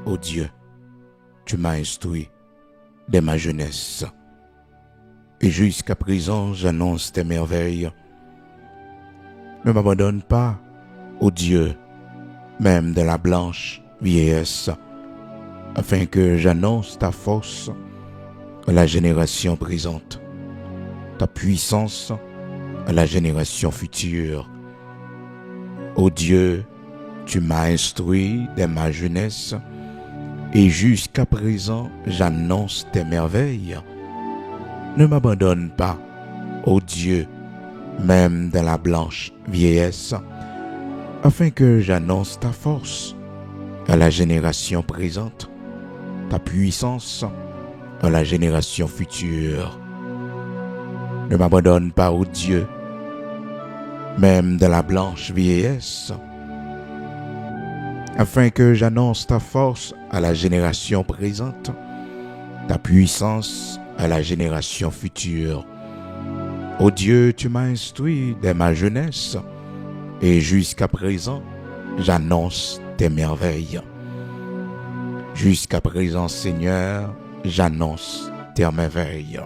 Ô Dieu, tu m'as instruit dès ma jeunesse. Et jusqu'à présent, j'annonce tes merveilles. Ne m'abandonne pas, ô Dieu, même de la blanche vieillesse, afin que j'annonce ta force à la génération présente, ta puissance à la génération future. Ô Dieu, tu m'as instruit dès ma jeunesse, et jusqu'à présent, j'annonce tes merveilles. Ne m'abandonne pas, ô Dieu, même dans la blanche vieillesse, afin que j'annonce ta force à la génération présente, ta puissance à la génération future. Ne m'abandonne pas, ô Dieu, même dans la blanche vieillesse, afin que j'annonce ta force à la génération présente, ta puissance à la génération future. Ô Dieu, tu m'as instruit dès ma jeunesse, et jusqu'à présent, j'annonce tes merveilles. Jusqu'à présent, Seigneur, j'annonce tes merveilles.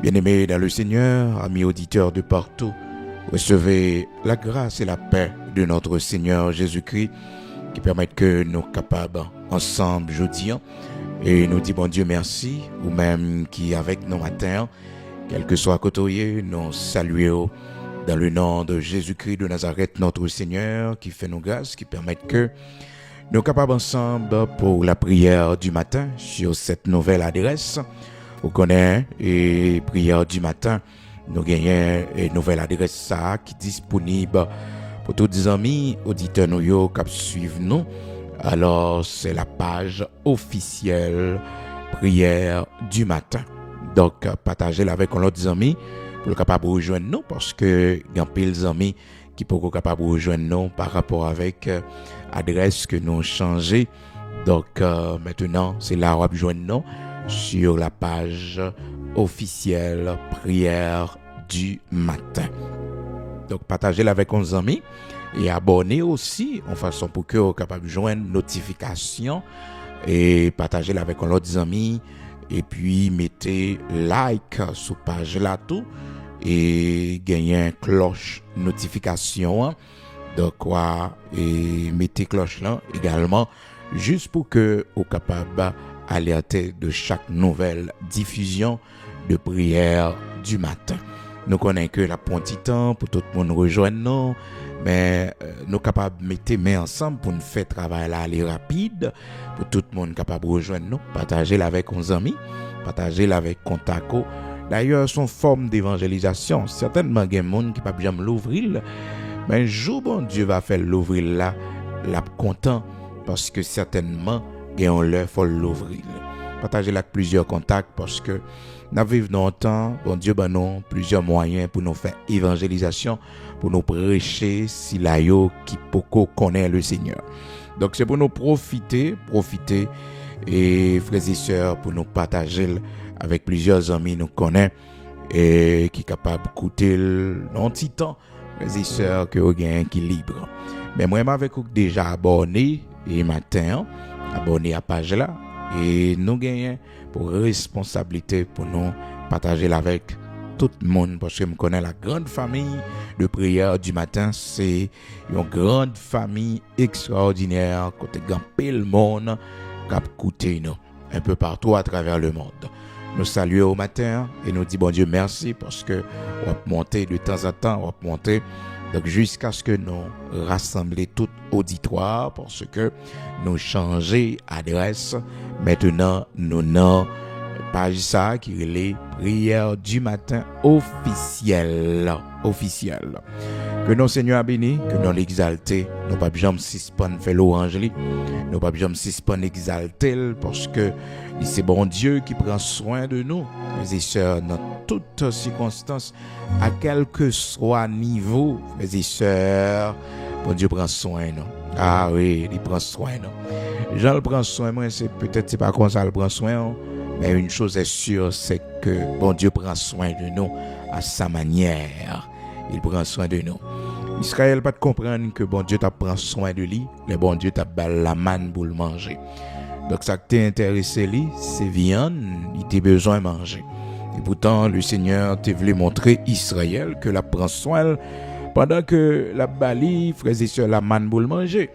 Bien-aimés dans le Seigneur, amis auditeurs de partout, recevez la grâce et la paix de notre Seigneur Jésus-Christ qui permettent que nous capables ensemble aujourd'hui et nous disons bon Dieu merci, ou même qui avec nous matin, quel que soit côté, nous saluons dans le nom de Jésus-Christ de Nazareth, notre Seigneur, qui fait nos grâces, qui permettent que nous capables ensemble pour la prière du matin sur cette nouvelle adresse. Vous connaissez, et prière du matin, nous gagnons une nouvelle adresse ça, qui est disponible pour tous les amis, auditeurs nous qui suivent nous. Alors, c'est la page officielle prière du matin. Donc, partagez-la avec nos amis pour être capable de rejoindre nous, parce que il y a plein d'amis qui peuvent être capables de rejoindre nous par rapport avec l'adresse que nous changé. Donc, maintenant, c'est là où on rejoindre nous sur la page officielle prière du matin. Donc, partagez-la avec nos amis et abonnez aussi en façon pour que vous soyez capable de joindre notification et partagez-la avec nos amis et puis mettez like sur page là tout et gagnez une cloche notification. Donc, et mettez cloche là également juste pour que vous soyez capable alerter de chaque nouvelle diffusion de prière du matin. Nous connaissons que la petit temps pour tout le monde rejoindre nous, mais nous sommes capables de mettre main ensemble pour nous faire travail là aller rapide, pour tout le monde capable de rejoindre nous, partager avec nos amis, partager avec contacts. D'ailleurs, son forme d'évangélisation, certainement il y a des gens qui ne peuvent jamais l'ouvrir, mais un jour bon Dieu va faire l'ouvrir là, la content parce que certainement il y a un l'heure faut l'ouvrir. Partagez avec plusieurs contacts parce que nous vivons dans un temps, bon Dieu, nous plusieurs moyens pour nous faire évangélisation, pour nous prêcher si la yo qui beaucoup connaît le Seigneur. Donc c'est pour nous profiter et frères et sœurs pour nous partager avec plusieurs amis nous connaissent et qui sont capables d'écouter dans un petit temps, frères et sœurs que vous avez un équilibre. Mais moi avec vous déjà abonné et matin abonné à la page là. Et nous gagnons pour responsabilité pour nous partager avec tout le monde parce que je connais la grande famille de prière du matin. C'est une grande famille extraordinaire côté grand le monde qui a écouté nous un peu partout à travers le monde. Nous saluons au matin et nous disons bon Dieu merci parce que on va monter de temps en temps, on va monter donc jusqu'à ce que nous rassemblions tout auditoire parce que nous changeons adresse. Maintenant, nous avons page ça qui est les prières du matin officielles. Que nos Seigneur béni, que nous l'exalter, nous pas jamais suspendre faire l'orange, nous pas jamais suspendre exalter parce que c'est bon Dieu qui prend soin de nous, frères et sœurs, dans toutes circonstances, à quel que soit niveau, frères et sœurs, bon Dieu prend soin de nous. Ah oui, il prend soin de nous. Jean le prend soin, moi c'est pas comme ça il prend soin, mais une chose est sûre, c'est que bon Dieu prend soin de nous à sa manière. Il prend soin de nous. Israël pas de comprendre que bon Dieu t'a prend soin de lui, le bon Dieu t'a bal la manne pour le manger. Donc ça qui t'a intéressé lui, c'est viande, il t'a besoin de manger. Et pourtant le Seigneur t'a voulu montrer Israël que la prend soin pendant que la bali frères sur la manne pour le manger.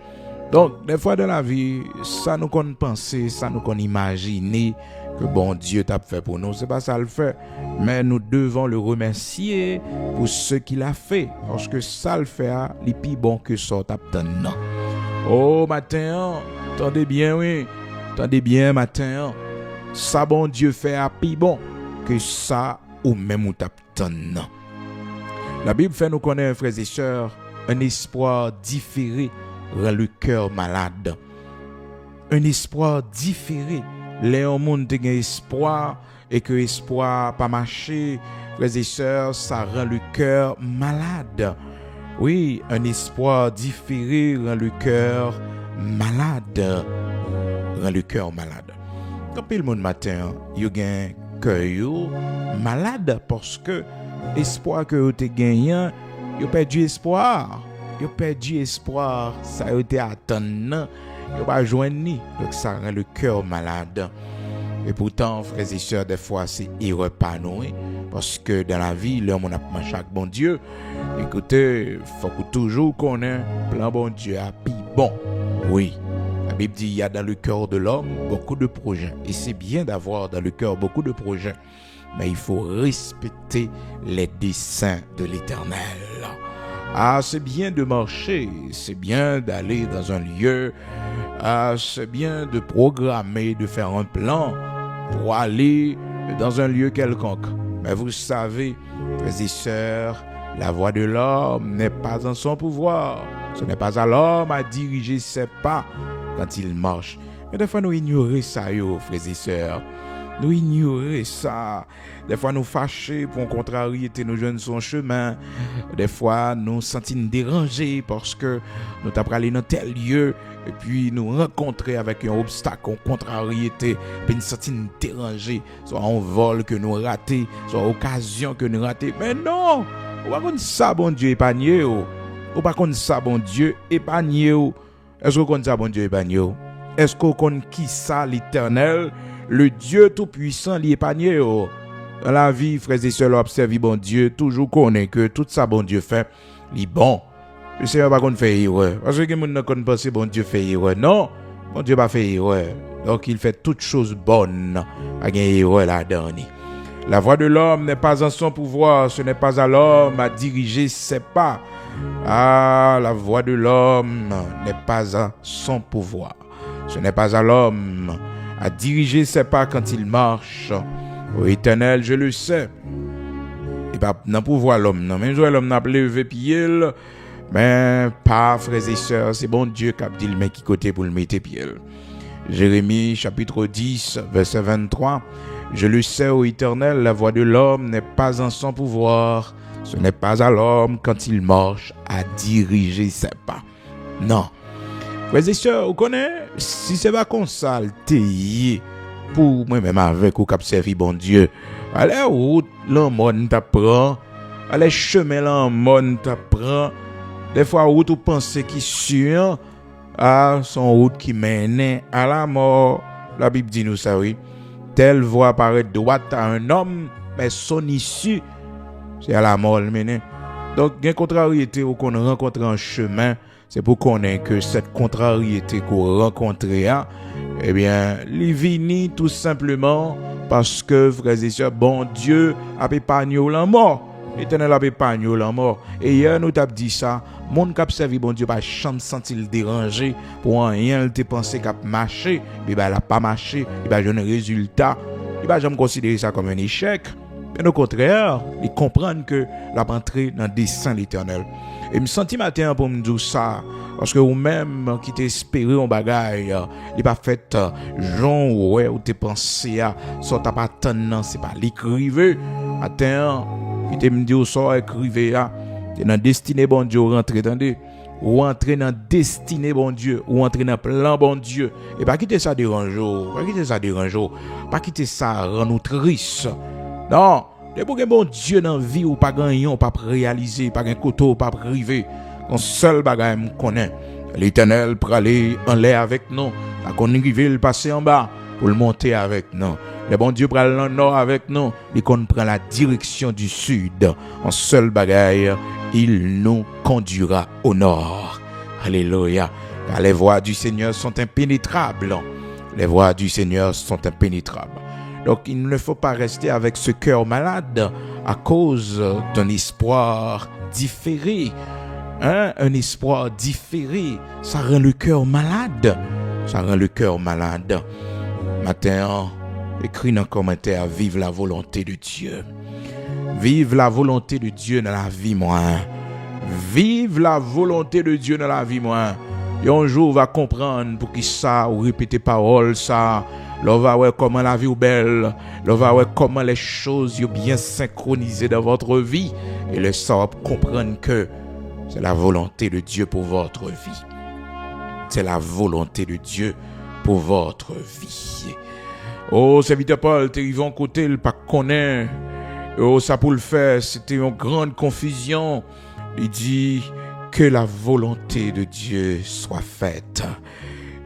Donc des fois dans la vie, ça nous qu'on penser, ça nous qu'on imaginer que bon Dieu t'a fait pour nous, c'est pas ça le fait, mais nous devons le remercier pour ce qu'il a fait, parce que ça le fait, les plus bon que ça t'a donné. Oh matin, attendez bien oui, attendez bien matin, ça bon Dieu fait à plus bon que ça ou même ou t'a donné. La Bible fait nous connaître frères et sœurs, un espoir différé rend le cœur malade. Un espoir différé. Les gens qui ont espoir et que l'espoir pas marché, frères et sœurs, ça rend le cœur malade. Oui, un espoir différé rend le cœur malade. Rend le cœur malade. Quand le monde matin, il y a un cœur malade parce que l'espoir que vous avez gagné, vous avez perdu espoir. Vous avez perdu espoir. Ça a été atteint. Vous pas joindre, donc ça rend le cœur malade. Et pourtant, frères et sœurs, des fois, c'est irépanoui. Parce que dans la vie, l'homme on a marché avec bon Dieu. Écoutez, il faut que toujours qu'on ait un plan bon Dieu à puis bon. Oui, la Bible dit il y a dans le cœur de l'homme beaucoup de projets. Et c'est bien d'avoir dans le cœur beaucoup de projets. Mais il faut respecter les desseins de l'Éternel. Ah, c'est bien de marcher, c'est bien d'aller dans un lieu, c'est bien de programmer, de faire un plan pour aller dans un lieu quelconque. Mais vous savez, frères et sœurs, la voix de l'homme n'est pas en son pouvoir. Ce n'est pas à l'homme à diriger ses pas quand il marche. Mais des fois, nous ignorons ça, frères et sœurs. Nous ignorer ça. Des fois, nous fâchons pour contrariété nos jeunes son chemin. Des fois, nous sentons dérangés parce que nous t'avons allé dans tel lieu et puis nous rencontrer avec un obstacle, une contrariété, puis nous sentons dérangés. Soit un vol que nous raté, soit une occasion que nous raté. Mais non! Ou pas comme ça, bon Dieu épargné. Ou pas comme ça, bon Dieu épargné. Est-ce qu'on connaît ça, bon Dieu épargné? Est-ce qu'on connaît qui ça, l'Éternel? Le Dieu tout-puissant l'épargne. Dans la vie, frères et sœurs, observez bon Dieu, toujours connaît que tout ça bon Dieu fait, il est bon. Le Seigneur va pas faire erreur. Parce que les gens ne connaissent pas si bon Dieu fait erreur. Non, bon Dieu va faire erreur. Donc il fait toutes choses bonnes. Pas de erreur là-dedans. La voix de l'homme n'est pas en son pouvoir. Ce n'est pas à l'homme à diriger ses pas. Ah, la voix de l'homme n'est pas en son pouvoir. Ce n'est pas à l'homme à diriger ses pas quand il marche. Ô Éternel, je le sais. Et pas dans pouvoir l'homme, non. Même l'homme n'a pas levé pied, mais pas frères et sœurs, c'est bon Dieu qui a dit le mec qui côté pour le mettre pied. Jérémie chapitre 10, verset 23. Je le sais, ô Éternel, la voix de l'homme n'est pas en son pouvoir. Ce n'est pas à l'homme quand il marche à diriger ses pas. Non. Frères et sœurs, vous connaissez, si c'est pas comme ça, pour moi-même avec ou cap servi bon Dieu, allez route l'homme t'apprend, allez chemin l'homme t'apprend, des fois route ou penser qui sûr, à son route qui mène à la mort. La Bible dit nous ça oui, telle voie paraît droite à un homme, mais son issue c'est à la mort le mène. Donc il y a une contrariété ou qu'on rencontre en chemin. C'est pour qu'on ait que cette contrariété qu'on rencontre, eh bien, les vini tout simplement parce que, frères et sœurs, bon Dieu a épargné la mort. L'Éternel a épargné la mort. Et hier, nous t'avons dit ça. Mon cap servi, bon Dieu, pas jamais senti le déranger. Pour rien, il te pensé qu'il marché. Mais il n'a pas marché. Il va donner un résultat. Il va jamais considérer ça comme un échec. Mais au contraire, il comprend que la entrée dans le dessein de l'Éternel. Et me senti matin pour me dire ça parce que ou même qui t'espérer un bagaille il pas fait Jean ouais ou t'es pensé à ça t'as pas tant c'est pas l'écriver matin qui te me dire ça écriver t'es dans destinée bon Dieu rentrer attendez ou entrer dans destinée bon Dieu ou entrer dans plan bon Dieu et pas quitter ça dérange pas quitter ça rend nous triste non. Et pour que bon Dieu dans la vie ou pas gagner, pas réaliser, pas un couteau, pas privé. Ton seul bagage me connaît. L'Éternel pour aller en l'air avec nous. La qu'on le passer en bas pour le monter avec nous. Le bon Dieu prend le nord avec nous. Et qu'on prend la direction du sud. En seul bagage, il nous conduira au nord. Alléluia. Car les voies du Seigneur sont impénétrables. Les voies du Seigneur sont impénétrables. Donc il ne faut pas rester avec ce cœur malade à cause d'un espoir différé. Un espoir différé, ça rend le cœur malade. Ça rend le cœur malade. Matin, écris dans le commentaire, vive la volonté de Dieu. Vive la volonté de Dieu dans la vie, moi. Vive la volonté de Dieu dans la vie, moi. Et un jour, va comprendre pour qui ça, ou répéter parole, ça. L'on va voir comment la vie est belle. L'on va voir comment les choses sont bien synchronisées dans votre vie. Et le ça comprendre que c'est la volonté de Dieu pour votre vie. C'est la volonté de Dieu pour votre vie. Oh, serviteur Paul, t'es vivant côté, le pas connaît. Oh, ça pour le faire, c'était une grande confusion. Il dit que la volonté de Dieu soit faite.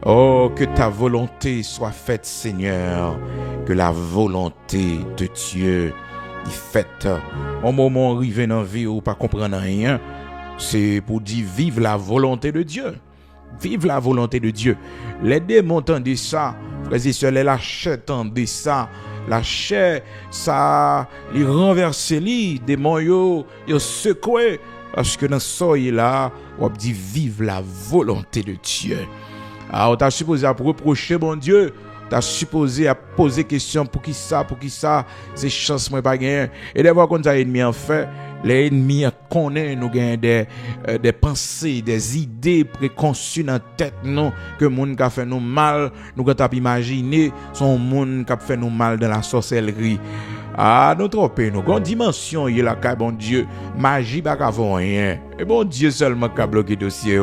Oh, que ta volonté soit faite, Seigneur. Que la volonté de Dieu est faite. Au moment où arrivé dans la vie où pas comprendre rien, c'est pour dire vive la volonté de Dieu. Vive la volonté de Dieu. Les démons entendent ça. Frères et sœurs, la chair entendent ça. La chair, ça, les renverser, les démons, ils secouent. Parce que dans ce là, on dit vive la volonté de Dieu. Alors, on t'a supposé à reprocher mon Dieu. T'as supposé à poser question pour qui ça, c'est chance moi pas gagner. Et des fois quand ennemi en fait, les ennemis connaissent nous gagne des pensées, des idées préconçues dans tête nous que monde qui a fait nous mal, nous quand t'a imaginer son monde qui a fait nous mal dans la sorcellerie. Ah, nous trompons nous. Grande dimension il la bon Dieu, magie pas qu'à faire rien. Et bon Dieu seulement qui a bloqué dossier.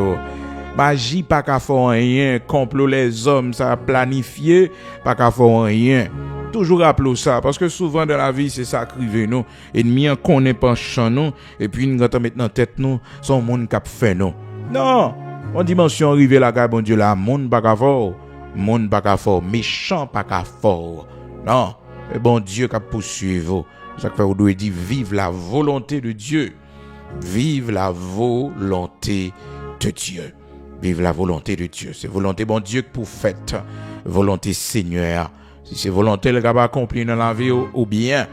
Magie pas qu'à faire rien, complot les hommes ça a planifié, pas qu'à faire rien. Toujours rappelons ça parce que souvent dans la vie c'est ça qui arrive nous, ennemi en connaît pas chan nous et puis nous quand mettre dans tête nous son monde qui a fait nous. Non, en dimension arrivé la gars bon Dieu là, monde pas qu'à faire, méchant pas qu'à faire. Non, et bon Dieu qui poursuivre. Ça fait vous doit dire vive la volonté de Dieu. Vive la volonté de Dieu. Vive la volonté de Dieu. C'est volonté bon Dieu que pour faites. Volonté Seigneur. Si c'est volonté le gars va accomplir dans la vie ou bien.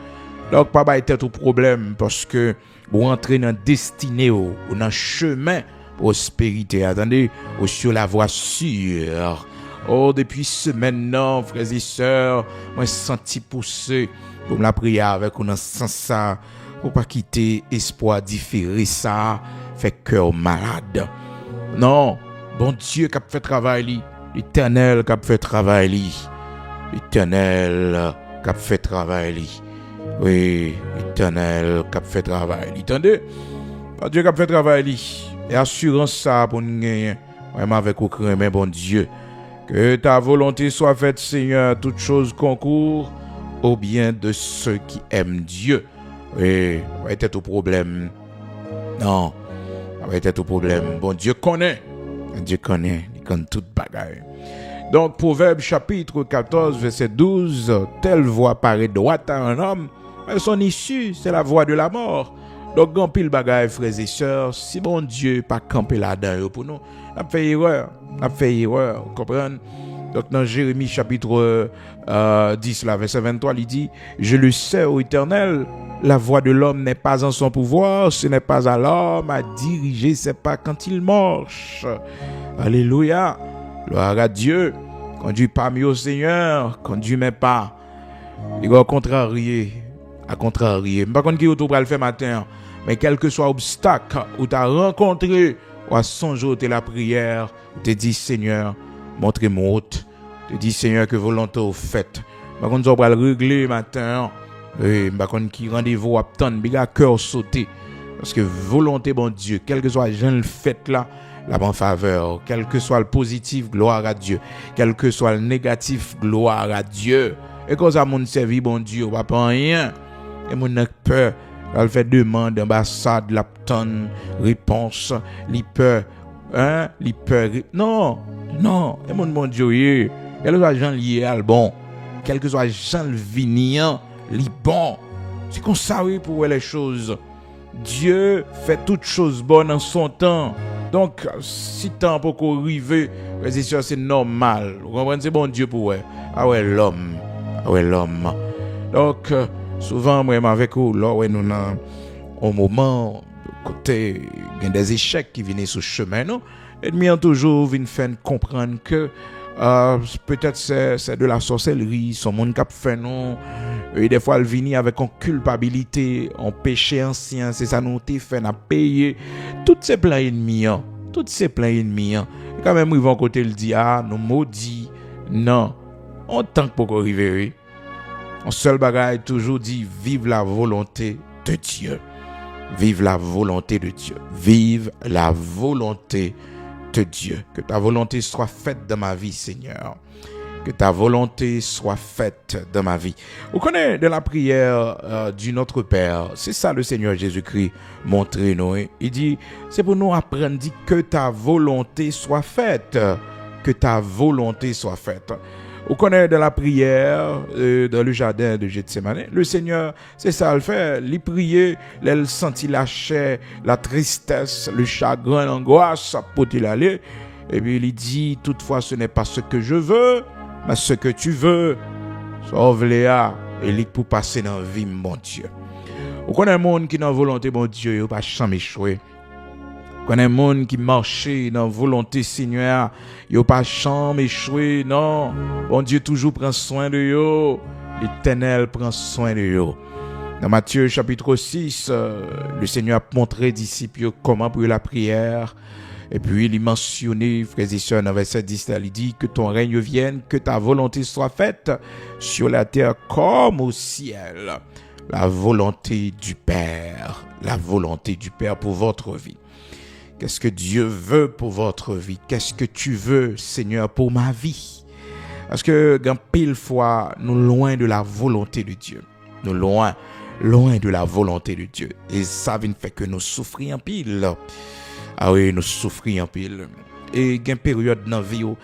Donc pas être tout problème parce que vous entrez dans destinée ou dans chemin prospérité. Attendez, ou sur la voie sûre. Oh, depuis ce maintenant, frères et sœurs, moi senti pousser comme la prière avec ou dans sens ça pour pas quitter espoir différé ça fait cœur malade. Non. Bon Dieu qui a fait travail, l'Éternel qui a fait travail, l'Éternel qui a fait travail. Oui, l'Éternel qui a fait travail. Attendez, bon Dieu qui a fait travail. Et assurance ça pour nous gagner. Vraiment avec aucun mais bon Dieu. Que ta volonté soit faite, Seigneur, toutes choses concourent au bien de ceux qui aiment Dieu. Oui, ça va être au problème. Non, ça va être au problème. Bon Dieu connaît. Dieu connaît, il connaît toute bagaille. Donc, Proverbe chapitre 14, verset 12, telle voix paraît droite à un homme, mais son issue, c'est la voie de la mort. Donc, grand pile bagaille, frères et sœurs, si bon Dieu pas camper là-dedans pour nous, on a fait erreur, vous comprenez? Donc, dans Jérémie chapitre 10, là, verset 23, il dit, je le sais, ô Éternel, la voix de l'homme n'est pas en son pouvoir, ce n'est pas à l'homme à diriger ses pas quand il marche. Alléluia, gloire à Dieu. Conduis pas mieux au Seigneur, conduis mes pas. Il va contrarier, à contrarier. Par contre, qui est le faire matin, mais quel que soit l'obstacle où tu as rencontré, ou à songer la prière, te dis Seigneur, montrez-moi autre. Te dis Seigneur que volonté au fait. Par contre, on va le régler matin. Et par contre, qui rendez-vous à attendre, biga cœur sauté. Parce que volonté, bon Dieu, quel que soit le fait là, la bonne faveur, quel que soit le positif, gloire à Dieu. Quel que soit le négatif, gloire à Dieu. Et quand ça, mon servi, bon Dieu, on va pas rien. Et mon n'a peur. Elle fait demande, ambassade, l'apton, réponse, li peur, li peur. Non, et mon Dieu, quel que soit Jean lié al bon, quel que soit Jean le vignan, li bon. C'est comme ça, oui, pour les choses. Dieu fait toutes choses bonnes en son temps. Donc, si tant pour qu'on arrive, c'est normal. Vous comprenez, c'est bon Dieu pour vous. Ah ouais, l'homme. Donc, souvent, moi, avec vous, là, ouais, nous avons un moment, côté, il y a des échecs qui viennent sur le chemin, non? Et nous toujours viennent faire comprendre que peut-être c'est de la sorcellerie, son monde qui a fait, non? Et des fois, elle vient avec une culpabilité, un péché ancien, c'est ça nous fait, à payer. Toutes ces plans ennemis, Et quand même, ils vont côté le dire, nous maudits. Non, on tente pour arriver. Un seul bagage toujours dit, vive la volonté de Dieu. Vive la volonté de Dieu. Vive la volonté de Dieu. Que ta volonté soit faite dans ma vie, Seigneur. Que ta volonté soit faite dans ma vie. Vous connaissez de la prière du Notre Père. C'est ça le Seigneur Jésus-Christ montré nous. Il dit, c'est pour nous apprendre dit, que ta volonté soit faite. Que ta volonté soit faite. Vous connaissez de la prière dans le jardin de Gethsémane. Le Seigneur, c'est ça le fait. Il priait, il sentit la chair, la tristesse, le chagrin, l'angoisse, pour il aller. Et puis il dit, toutefois ce n'est pas ce que je veux, mais ce que tu veux. Sauve-les et il pour passer dans la vie, mon Dieu. Vous connaissez un monde qui est dans la volonté, mon Dieu, il ne va pas jamais échouer. Vous connaissez un monde qui marche dans la volonté, Seigneur, il ne va pas jamais échouer. Non, mon Dieu toujours prend soin de eux. L'Éternel prend soin de eux. Dans Matthieu chapitre 6, le Seigneur a montré aux disciples comment prier la prière. Et puis il mentionnait, frères et sœurs, dans verset 10, il dit que ton règne vienne, que ta volonté soit faite sur la terre comme au ciel. La volonté du Père pour votre vie. Qu'est-ce que Dieu veut pour votre vie? Qu'est-ce que tu veux, Seigneur, pour ma vie? Parce que, quand pile fois, nous loin de la volonté de Dieu. Nous loin de la volonté de Dieu. Et ça vient fait que nous souffrions en pile. Ah oui, nous souffrions en pile. Et il y a une période dans la vie où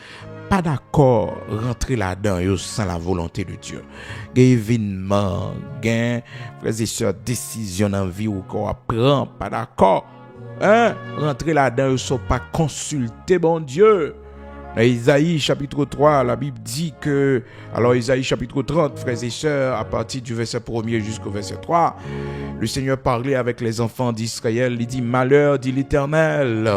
pas d'accord rentrer là-dedans sans la volonté de Dieu. Il y a événement, il y a frères et sœurs, décision dans la vie où on prend, pas d'accord. Rentrer là-dedans sans pas consulter bon Dieu. Dans Isaïe chapitre 3, la Bible dit que, alors Isaïe chapitre 30, frères et sœurs, à partir du verset 1er jusqu'au verset 3, le Seigneur parlait avec les enfants d'Israël, il dit, malheur, dit l'Éternel,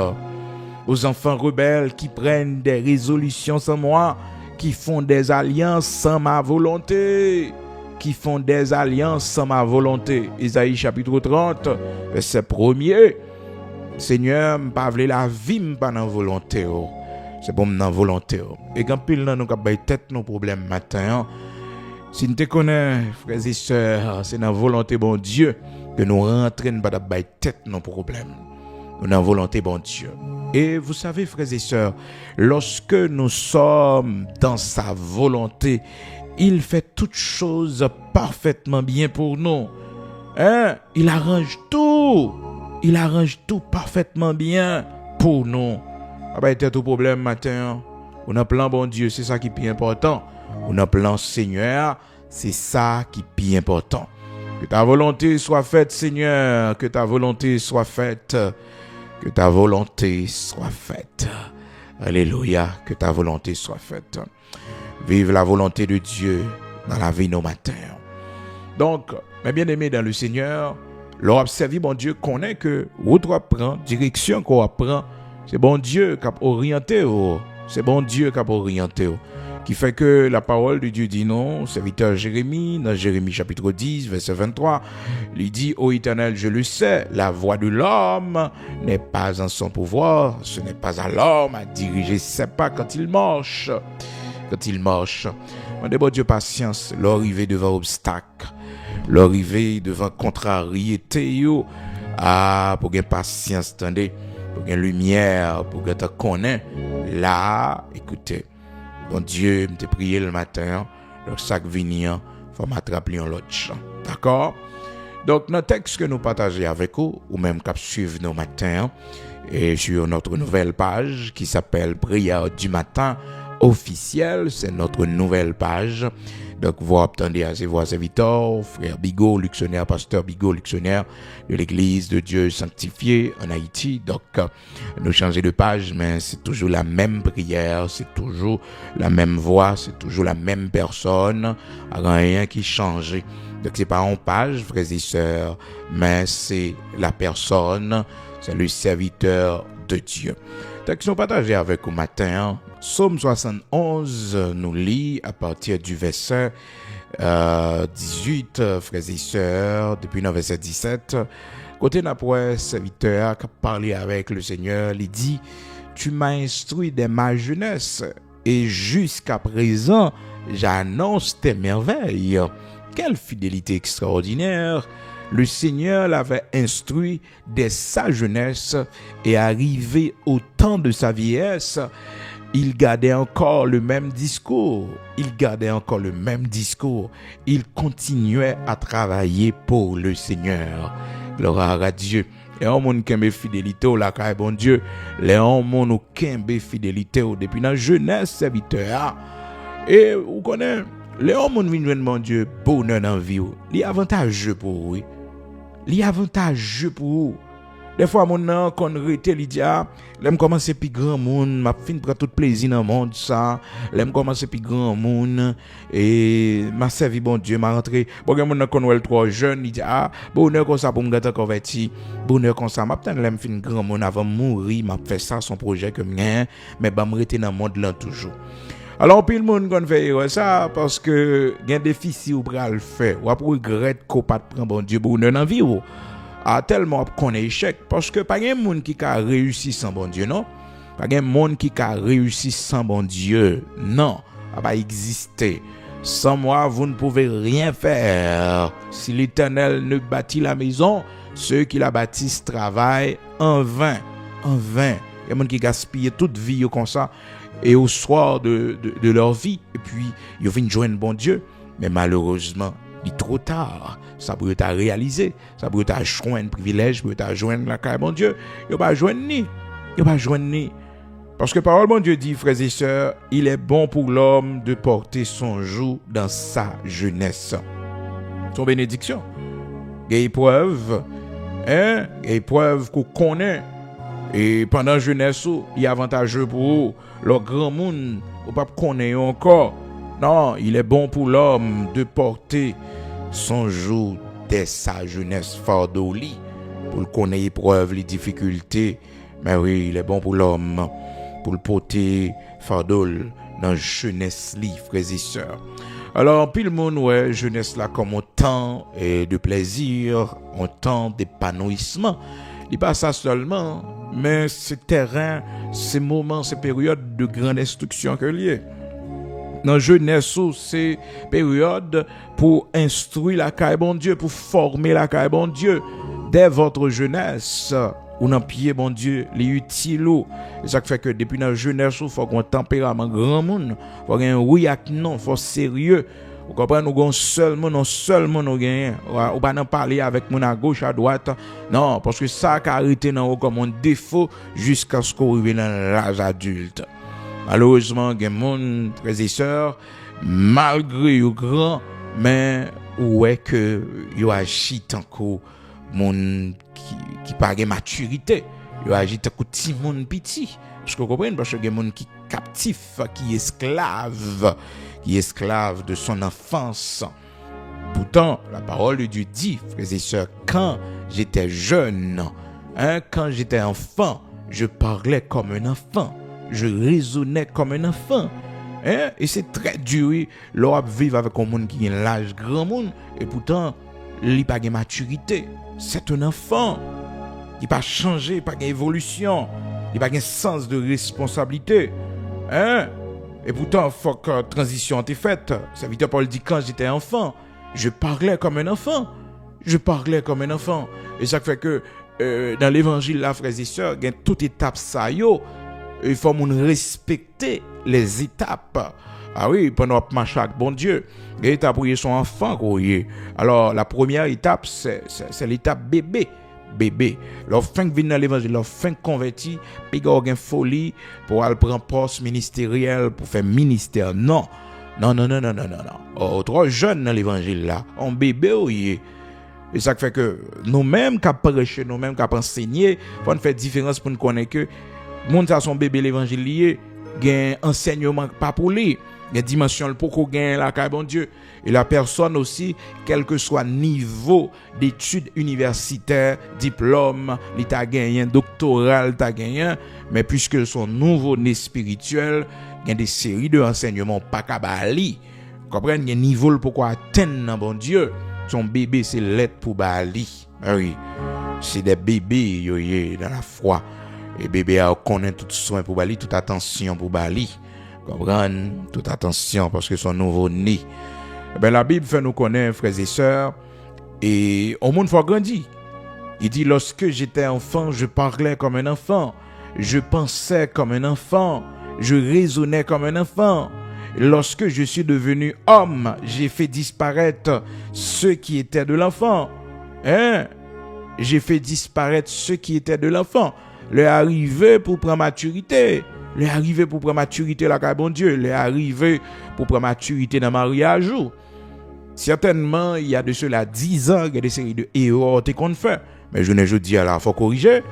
aux enfants rebelles qui prennent des résolutions sans moi, qui font des alliances sans ma volonté. Isaïe chapitre 30, verset 1er, Seigneur, m'pa vle la vie m'pa nan volonté. C'est bon dans volonté. Et quand pile nous ka bay tête nos problèmes matin, si nous te connais frères et sœurs, c'est dans volonté bon Dieu que nous rentrons pas bay tête nos problèmes. Nous dans volonté bon Dieu. Et vous savez frères et sœurs, lorsque nous sommes dans sa volonté, il fait toutes choses parfaitement bien pour nous. Il arrange tout parfaitement bien pour nous. Pas être tout problème matin. On a plan bon Dieu, c'est ça qui est plus important. On a plan Seigneur, c'est ça qui est plus important. Que ta volonté soit faite, Seigneur, que ta volonté soit faite. Que ta volonté soit faite. Alléluia, que ta volonté soit faite. Vive la volonté de Dieu dans la vie nos matins. Donc, mes bien-aimés dans le Seigneur, l'observer bon Dieu connaît que route qu'on prend, direction qu'on prend, c'est bon Dieu qui a orienté. C'est bon Dieu qui a orienté. Qui fait que la parole de Dieu dit non, serviteur Jérémie, dans Jérémie chapitre 10, verset 23, il dit, ô Éternel, je le sais, la voie de l'homme n'est pas en son pouvoir, ce n'est pas à l'homme à diriger ses pas quand il marche. On dit, bon Dieu, patience, l'arrivée devant obstacle, l'arrivée devant contrariété, pour gagner patience, attendez, pour gagner lumière, pour gagner connaître, là, écoutez, bon Dieu, je prié le matin, le sac venir, il faut m'attraper en l'autre champ. D'accord? Donc, dans le texte que nous partageons avec vous, ou même qu'à suivre nos matins, et sur notre nouvelle page qui s'appelle Prière du matin officielle, c'est notre nouvelle page. Donc, vous attendez à ses voix serviteurs, frère Bigot, Luxonnaire, pasteur Bigot, Luxonnaire de l'Église de Dieu sanctifié en Haïti. Donc, nous changeons de page, mais c'est toujours la même prière, c'est toujours la même voix, c'est toujours la même personne, rien qui change. Donc, c'est pas en page, frères et sœurs, mais c'est la personne, c'est le serviteur de Dieu. Donc, nous partagés avec au matin, Psaume 71, nous lit à partir du verset 18, frères et sœurs, depuis le verset 17. Côté d'après, serviteur qui a parlé avec le Seigneur, il dit, tu m'as instruit dès ma jeunesse, et jusqu'à présent, j'annonce tes merveilles. Quelle fidélité extraordinaire! Le Seigneur l'avait instruit dès sa jeunesse et arrivé au temps de sa vieillesse, il gardait encore le même discours. Il continuait à travailler pour le Seigneur. Gloire à Dieu. Les hommes qui ont fidélité au la bon Dieu. Les hommes qui ont fidélité depuis la jeunesse serviteur. Et vous connaissez, les hommes qui viennent mon Dieu bonheur dans la vie. Il est avantageux pour vous. Des fois, mon nom, quand on rete, il dit, l'aime commencer plus grand monde, m'a fin prendre tout plaisir dans le monde, ça. L'aime commencer plus grand monde, et m'a servi bon Dieu, m'a rentré. Bon, mon nom, quand on est trop jeune, il dit, bonheur comme ça pour me gâter converti. Bonheur comme ça, m'a peut-être l'aime fin grand monde avant de mourir, m'a fait ça, son projet que m'en, mais bah, me rete dans le monde là toujours. Alors, puis le monde qu'on fait ça, parce que, il y a un déficit ou pral le faire, ou après regret qu'on pas prendre bon Dieu bonheur dans la vie, ou. Tellement qu'on est échec, parce que pas de monde qui a réussi sans bon Dieu, non? Pas de monde qui a réussi sans bon Dieu, non. Ça va exister. Sans moi, vous ne pouvez rien faire. Si l'Éternel ne bâtit la maison, ceux qui la bâtissent travaillent en vain. Il y a des gens qui gaspillent toute vie comme ça, et au soir de leur vie, et puis ils viennent joindre bon Dieu, mais malheureusement, il est trop tard. Ça peut être réalisé, ça peut être joindre privilège, peut être joindre la carrière bon Dieu. Il va joindre ni. Parce que parole bon Dieu dit, frères et sœurs, il est bon pour l'homme de porter son joug dans sa jeunesse. Son bénédiction. Il y a épreuve, épreuve qu'on connaît. Et pendant la jeunesse, il est avantageux pour vous. Le grand monde, on ne peut pas connaître encore. Non, il est bon pour l'homme de porter son joug dès sa jeunesse fardeau lit pour le connaître épreuve, les difficultés. Mais oui, il est bon pour l'homme pour le porter fardeau dans jeunesse lit, frères et sœurs. Alors, puis le monde, ouais, jeunesse là comme un temps de plaisir, un temps d'épanouissement. Il n'est pas ça seulement, mais c'est terrain, ces moments, ces périodes de grande instruction que lié. Dans jeunesse, c'est période pour instruire la carrière bon Dieu, pour former la carrière bon Dieu. Dès votre jeunesse, ou dans pied bon Dieu, les utiles. Et ça fait que depuis la jeunesse, il faut qu'on tempérament grand monde, il faut qu'on oui ak non, il faut sérieux. Vous comprenez, nous avons seulement nous gagnons. On pas parler avec mon à gauche, à droite. Non, parce que ça a arrêté dans comme un défaut jusqu'à ce qu'on arrive dans l'âge adulte. Malheureusement, il y a des gens, frères et sœurs, malgré les grands, mais où est que ils agissent tant que monde qui pas de maturité. Ils agissent tant que petit monde petit. Parce que vous comprenez, parce que il y a des gens qui captifs, qui esclaves de son enfance. Pourtant, la parole de Dieu dit, frères et sœurs, quand j'étais jeune, quand j'étais enfant, je parlais comme un enfant. Je raisonnais comme un enfant. Et c'est très dur. L'on vivre avec un monde qui a l'âge grand monde. Et pourtant, il n'a pas de maturité. C'est un enfant. Il n'a pas changé, il n'a pas d'évolution. Il n'a pas de sens de responsabilité. Et pourtant, il faut que la transition ait faite. Serviteur Paul dit, quand j'étais enfant, je parlais comme un enfant. Et ça fait que dans l'évangile, là, frères et sœurs, il y a toute étape ça, il faut respecter les étapes. Ah oui, pendant que marche avec bon Dieu, l'étape pour son enfant. Alors, la première étape, c'est l'étape bébé. Bébé. Leur fin vient dans l'évangile, leur fin converti, puis il y a une folie pour aller prendre poste ministériel, pour faire ministère. Non. Trop jeune dans l'évangile là, on bébé, oui. Et ça fait que nous-mêmes qui prêchons, nous-mêmes qui enseigner, faut faire différence pour nous connaître que monde ça son bébé l'évangile lié, gain enseignement pas pour lui. Il y a dimension pour qu'on gagne la caille bon Dieu. Et la personne aussi, quel que soit niveau d'études universitaires, diplôme, l'état gagné, doctoral, t'as gagné, mais puisque son nouveau-né spirituel, il y a des séries de enseignements pas kabali. Comprenez, il y a un niveau pour qu'on atteigne bon Dieu. Son bébé, c'est l'aide pour Bali. Oui, c'est des bébés dans la foi. Et bébé a connaît tout soin pour Bali, toute attention pour Bali. Comprendre, toute attention parce que son nouveau-né. La Bible fait nous connaître, frères et sœurs, et au monde faut grandir. Il dit, lorsque j'étais enfant, je parlais comme un enfant, je pensais comme un enfant, je raisonnais comme un enfant. Lorsque je suis devenu homme, j'ai fait disparaître ceux qui étaient de l'enfant. J'ai fait disparaître ceux qui étaient de l'enfant. Le arrivé pour prendre maturité. Le arrivé pour prendre maturité la bon Dieu. Le arrivé pour prendre maturité dans le mariage. Certainement, il y a de cela 10 ans, il y a des séries de erreurs qu'on fait. Mais je ne dis alors, il faut corriger.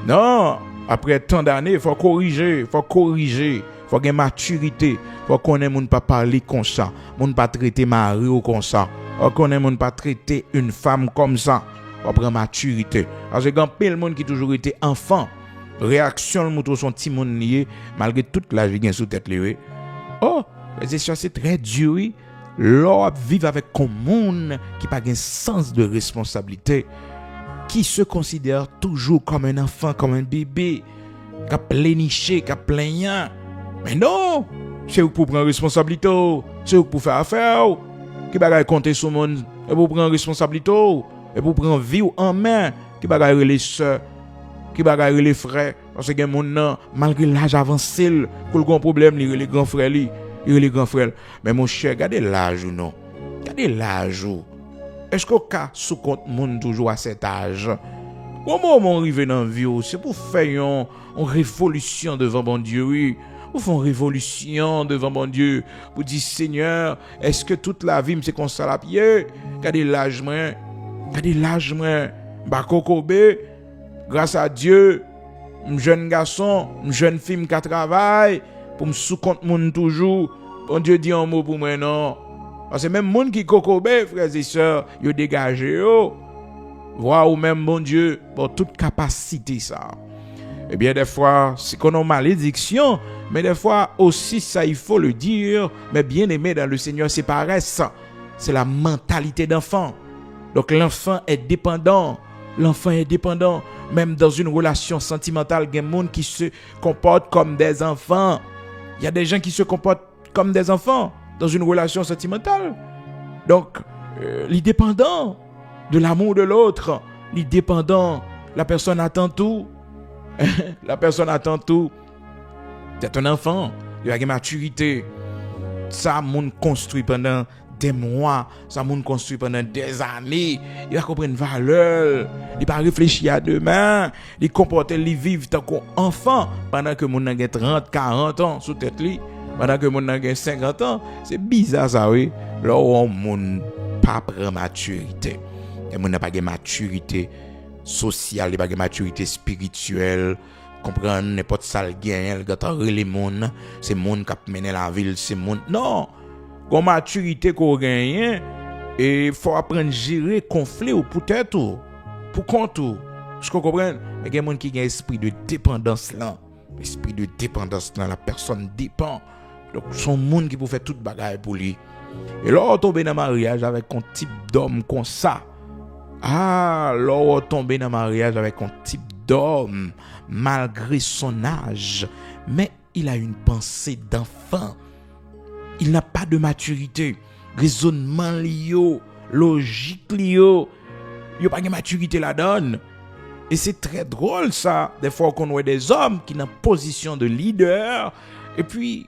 Non, après tant d'années, il faut corriger. Il faut avoir maturité. Il faut qu'on ait moun pas parler comme ça. Moun pas traiter mari ou comme ça. Il faut qu'on ait moun pas traiter une femme comme ça. Il faut prendre maturité. Parce que quand plein de monde qui toujours été enfant, réaction le mouton son petit monde lié malgré toute la vie qui est sous tête lié. Oh, c'est très dur. L'homme vivre avec un monde qui n'a pas un sens de responsabilité, qui se considère toujours comme un enfant, comme un bébé, qui a pléniché, qui a plaignant. Mais non, c'est pour prendre responsabilité, c'est pour faire affaire, qui va compter sur le monde, et pour prendre responsabilité, et pour prendre vie en main, qui va les soeurs, qui va les frères, parce que les gens, malgré l'âge avancé, pour le problème, les grands frères, les grands frères. Mais mon cher, regardez l'âge ou non? Regardez l'âge ou. Est-ce qu'au cas sous compte monde toujours à cet âge? Comment on arrive dans la vie? C'est pour faire une révolution devant bon Dieu, oui. Pour faire une révolution devant mon Dieu. Pour dire, Seigneur, est-ce que toute la vie, c'est comme ça la pied? Regardez l'âge, moi. Regardez l'âge, moi. Bakokobe, grâce à Dieu, un jeune garçon, une jeune fille qui travaille, pour me sous-compte monde toujours. Bon Dieu dit un mot pour moi, non. Parce que même monde qui kokobe, frères et sœurs, yo dégagé, yo. Voir ou même bon Dieu, pour toute capacité, ça. Eh bien, des fois, c'est qu'on a une malédiction, mais des fois aussi, ça, il faut le dire, mais bien aimé dans le Seigneur, c'est pareil, ça. C'est la mentalité d'enfant. Donc, l'enfant est dépendant. L'enfant est dépendant. Même dans une relation sentimentale, il y a des gens qui se comportent comme des enfants. Il y a des gens qui se comportent comme des enfants dans une relation sentimentale. Donc, les dépendants de l'amour de l'autre, les dépendants, la personne attend tout. La personne attend tout. C'est un enfant, il a une maturité. Ça, moun construit pendant des mois, ça moun construit pendant des années. Il va comprendre une valeur. Il va réfléchir à demain. Il comporte, il vivre tant qu'enfant pendant que moun a 30, 40 ans sous tête li. Pendant que moun a 50 ans, c'est bizarre ça, oui. Là où moun pas prend maturité. Et moun n'a pas de maturité sociale, pas de maturité spirituelle. Comprendre n'importe ça le gain, les moun, c'est moun qui mène la ville, c'est moun. Non. Gon maturité qu'on gagne et faut apprendre à gérer conflit ou peut-être pour compte tout. Je comprends. Mais il y a des gens qui ont esprit de dépendance là. Esprit de dépendance là, la personne dépend. Donc son monde qui peut faire toute bagaille pour lui. Et là on tombe dans mariage avec un type d'homme comme ça. Ah, là on tombe dans mariage avec un type d'homme malgré son âge, mais il a une pensée d'enfant. Il n'a pas de maturité, raisonnement lié, logique lié. Il n'a pas de maturité là-dedans. Et c'est très drôle ça, des fois qu'on voit des hommes qui sont en position de leader, et puis,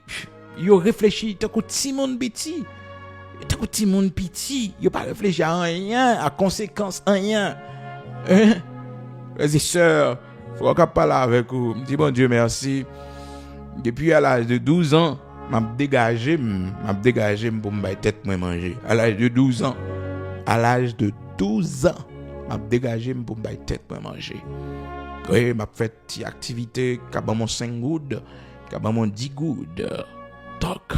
ils réfléchissent, t'as côté Simon Petit, t'as côté Simon Petit, ils pas réfléchi à rien, à conséquence, rien. Hein? Frères et sœurs, faut qu'on parle avec vous. Je dis bon Dieu merci. Depuis à l'âge de 12 ans, m'a dégagé pour me tête moi manger. À l'âge de 12 ans, m'a dégagé pour me tête moi manger. Oui, m'a fait petite activité, capable mon 5 good, capable mon 10 good. Donc,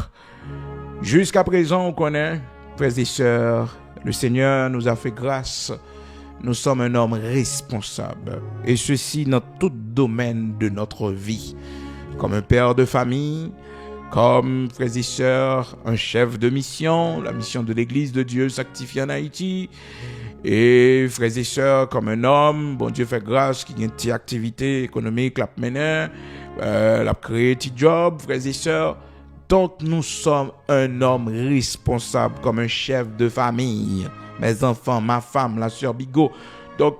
jusqu'à présent, on connaît, frères et sœurs, le Seigneur nous a fait grâce. Nous sommes un homme responsable, et ceci dans tout domaine de notre vie. Comme un père de famille, comme frères et sœurs, un chef de mission, la mission de l'Église de Dieu sanctifiée en Haïti. Et frères et sœurs, comme un homme, bon Dieu fait grâce, qui a une petite activité économique, l'a mené, l'a créé un petit job, frères et sœurs. Donc nous sommes un homme responsable comme un chef de famille. Mes enfants, ma femme, la sœur Bigot. Donc,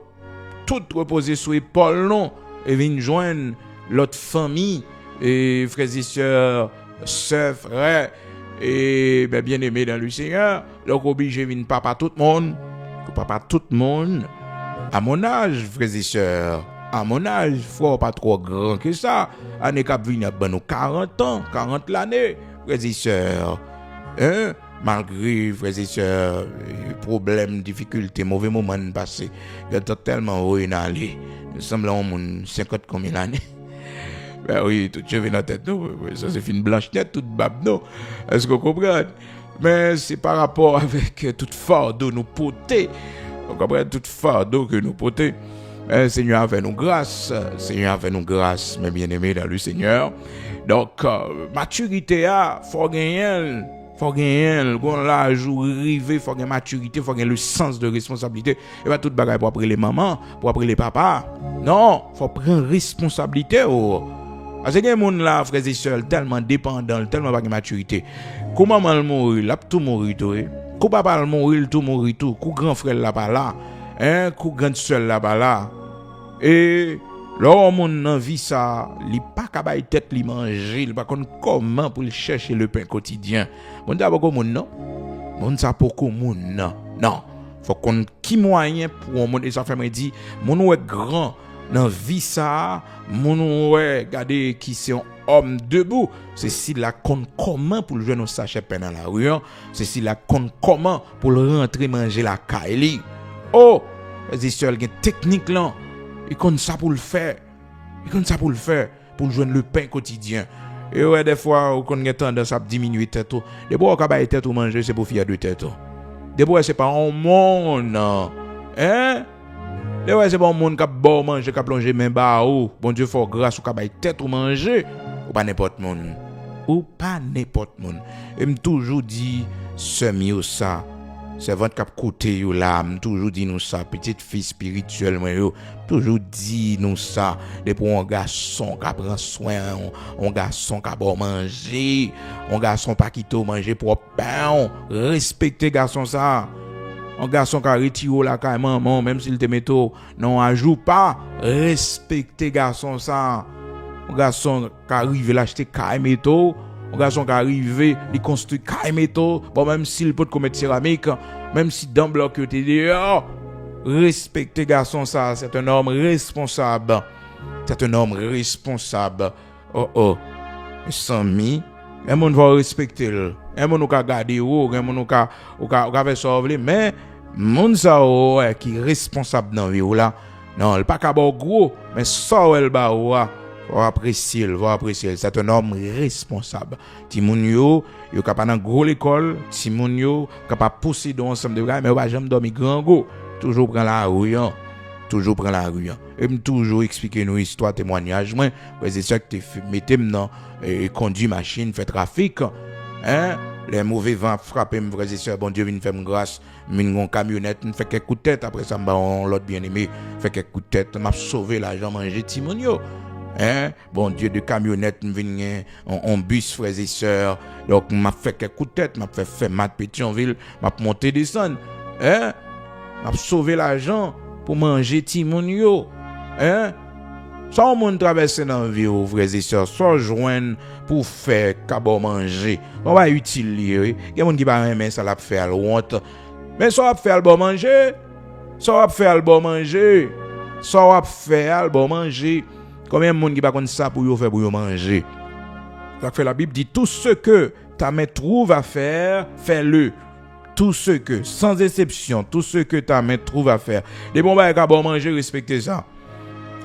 tout reposé sur l'épaule, non. Et venir joindre l'autre famille, et frères et sœurs, sœurs, frères, et bien aimés dans le Seigneur. Donc, obligé de venir papa tout le monde. Papa tout le monde. À mon âge, frères et sœurs, à mon âge, frère, pas trop grand que ça. On est capable de venir 40 ans, 40 l'année, frères et sœurs. Hein? Malgré, frères et sœurs, problèmes, difficultés, mauvais moments passés, il y a tellement haut et allé. Nous sommes là au monde 50 combien d'années. Ben oui, tout cheveux dans la tête, non. Ça c'est une blanche tête, toute bab, non. Est-ce que vous comprenez? Mais c'est par rapport avec toute fardeau nous porter. Vous comprenez? Toute fardeau que nous porter. Seigneur a fait nous grâce. Seigneur a fait nous grâce, mes bien-aimés dans le Seigneur. Donc, maturité, faut gagner. Faut gagner, quand l'âge où arrivé, faut gagner maturité, faut gagner le sens de responsabilité. Et pas tout bagaille pour après les mamans, pour après les papas. Non, faut prendre responsabilité. Parce que les gens là, frères et sœurs, tellement dépendants, tellement pas de maturité. Comment maman mourir, là tout mourir tout. Comment papa mourir, tout mourir tout. Comment grand frère là pas là, hein, comment grande sœur là pas là. Et l'homme dans vie ça, il pas capable tête li manger, il pas connait comment pour chercher le pain quotidien. Mon ça beaucoup monde non. Mon ça beaucoup monde non. Non, faut qu'on qui moyen pour monde et ça fait me dit mon ouais grand dans vie ça, mon ouais regarder qui c'est un homme debout, c'est si la compte comment pour le jouer nos sachets pain dans la rue, c'est si la compte comment pour le rentrer manger la caille. Oh, c'est seul une technique là. Il compte ça pour le faire. Pour joindre le pain quotidien. Et ouais, des fois, on a tendance à diminuer tête. Des fois, on a tête ou manger, c'est pour faire de tête. Des fois, c'est pas un monde. Hein? Des fois, c'est pas un monde qui a bon manger, qui a plongé même bas haut. Bon Dieu, faut grâce ou a tête ou manger. Ou pas n'importe monde. Et me toujours dit, semi ça. C'est votre cap côté yo là, toujours dit nous ça, petite fille spirituelle moi yo, toujours dit nous ça, depuis un garçon qui prend soin, un garçon qui bon manger, un garçon pas qui to manger pour pain, respecter garçon ça. Un garçon qui retire la caille maman même s'il te metto non ajoute pas, respecter garçon ça. Un garçon qui arrive l'acheter caille métaux. Un garçon qui arrive, il construit caille métaux, bon même s'il peut commettre céramique, même si dans bloc était dehors, respecter garçon ça, c'est un homme responsable. C'est un homme responsable. Oh. Sans mi, un monde va respecter. Un monde va garder ou un monde va faire sauver mais monde ça qui est responsable dans vie là. Non, il pas capable gros, mais ça elle ba va apprécier, c'est un homme responsable. Timoun yo capable dans gros l'école, Timoun yo capable pousser dans ensemble de gars mais va jamais dormir grand go, toujours prend la rue. Et me toujours expliquer nos histoires témoignages moi, c'est ça que tu mettez dans et conduit machine, fait trafic, hein, les mauvais vents frappent me frères et sœurs, bon Dieu vient faire grâce, une camionnette, me fait quelques coups de tête après ça l'autre bien-aimé, fait quelques coups de tête, m'a sauvé l'argent manger Timoun yo. Hein? Bon Dieu, de camionnette, en bus, frères et sœurs. Donc, m'a fait quelques coups de tête, m'a fait mat Pétionville, m'a monté descendre. Hein? M'a sauvé l'argent pour manger Timoun yo. Hein? Sans monde traverser dans la vie, frères et sœurs, sans joindre pour faire qu'à manger. On va utiliser. Il y a des gens qui va aimer ça la faire honte. Mais ça va faire le bon manger. Ça va faire le bon manger. Ça va faire le bon manger. Combien de monde qui va comme ça pour faire pour manger? Ça fait la Bible dit tout ce que ta main trouve à faire, fais-le. Tout ce que, sans exception, tout ce que ta main trouve à faire. Les bons bails à bon manger, respectez ça.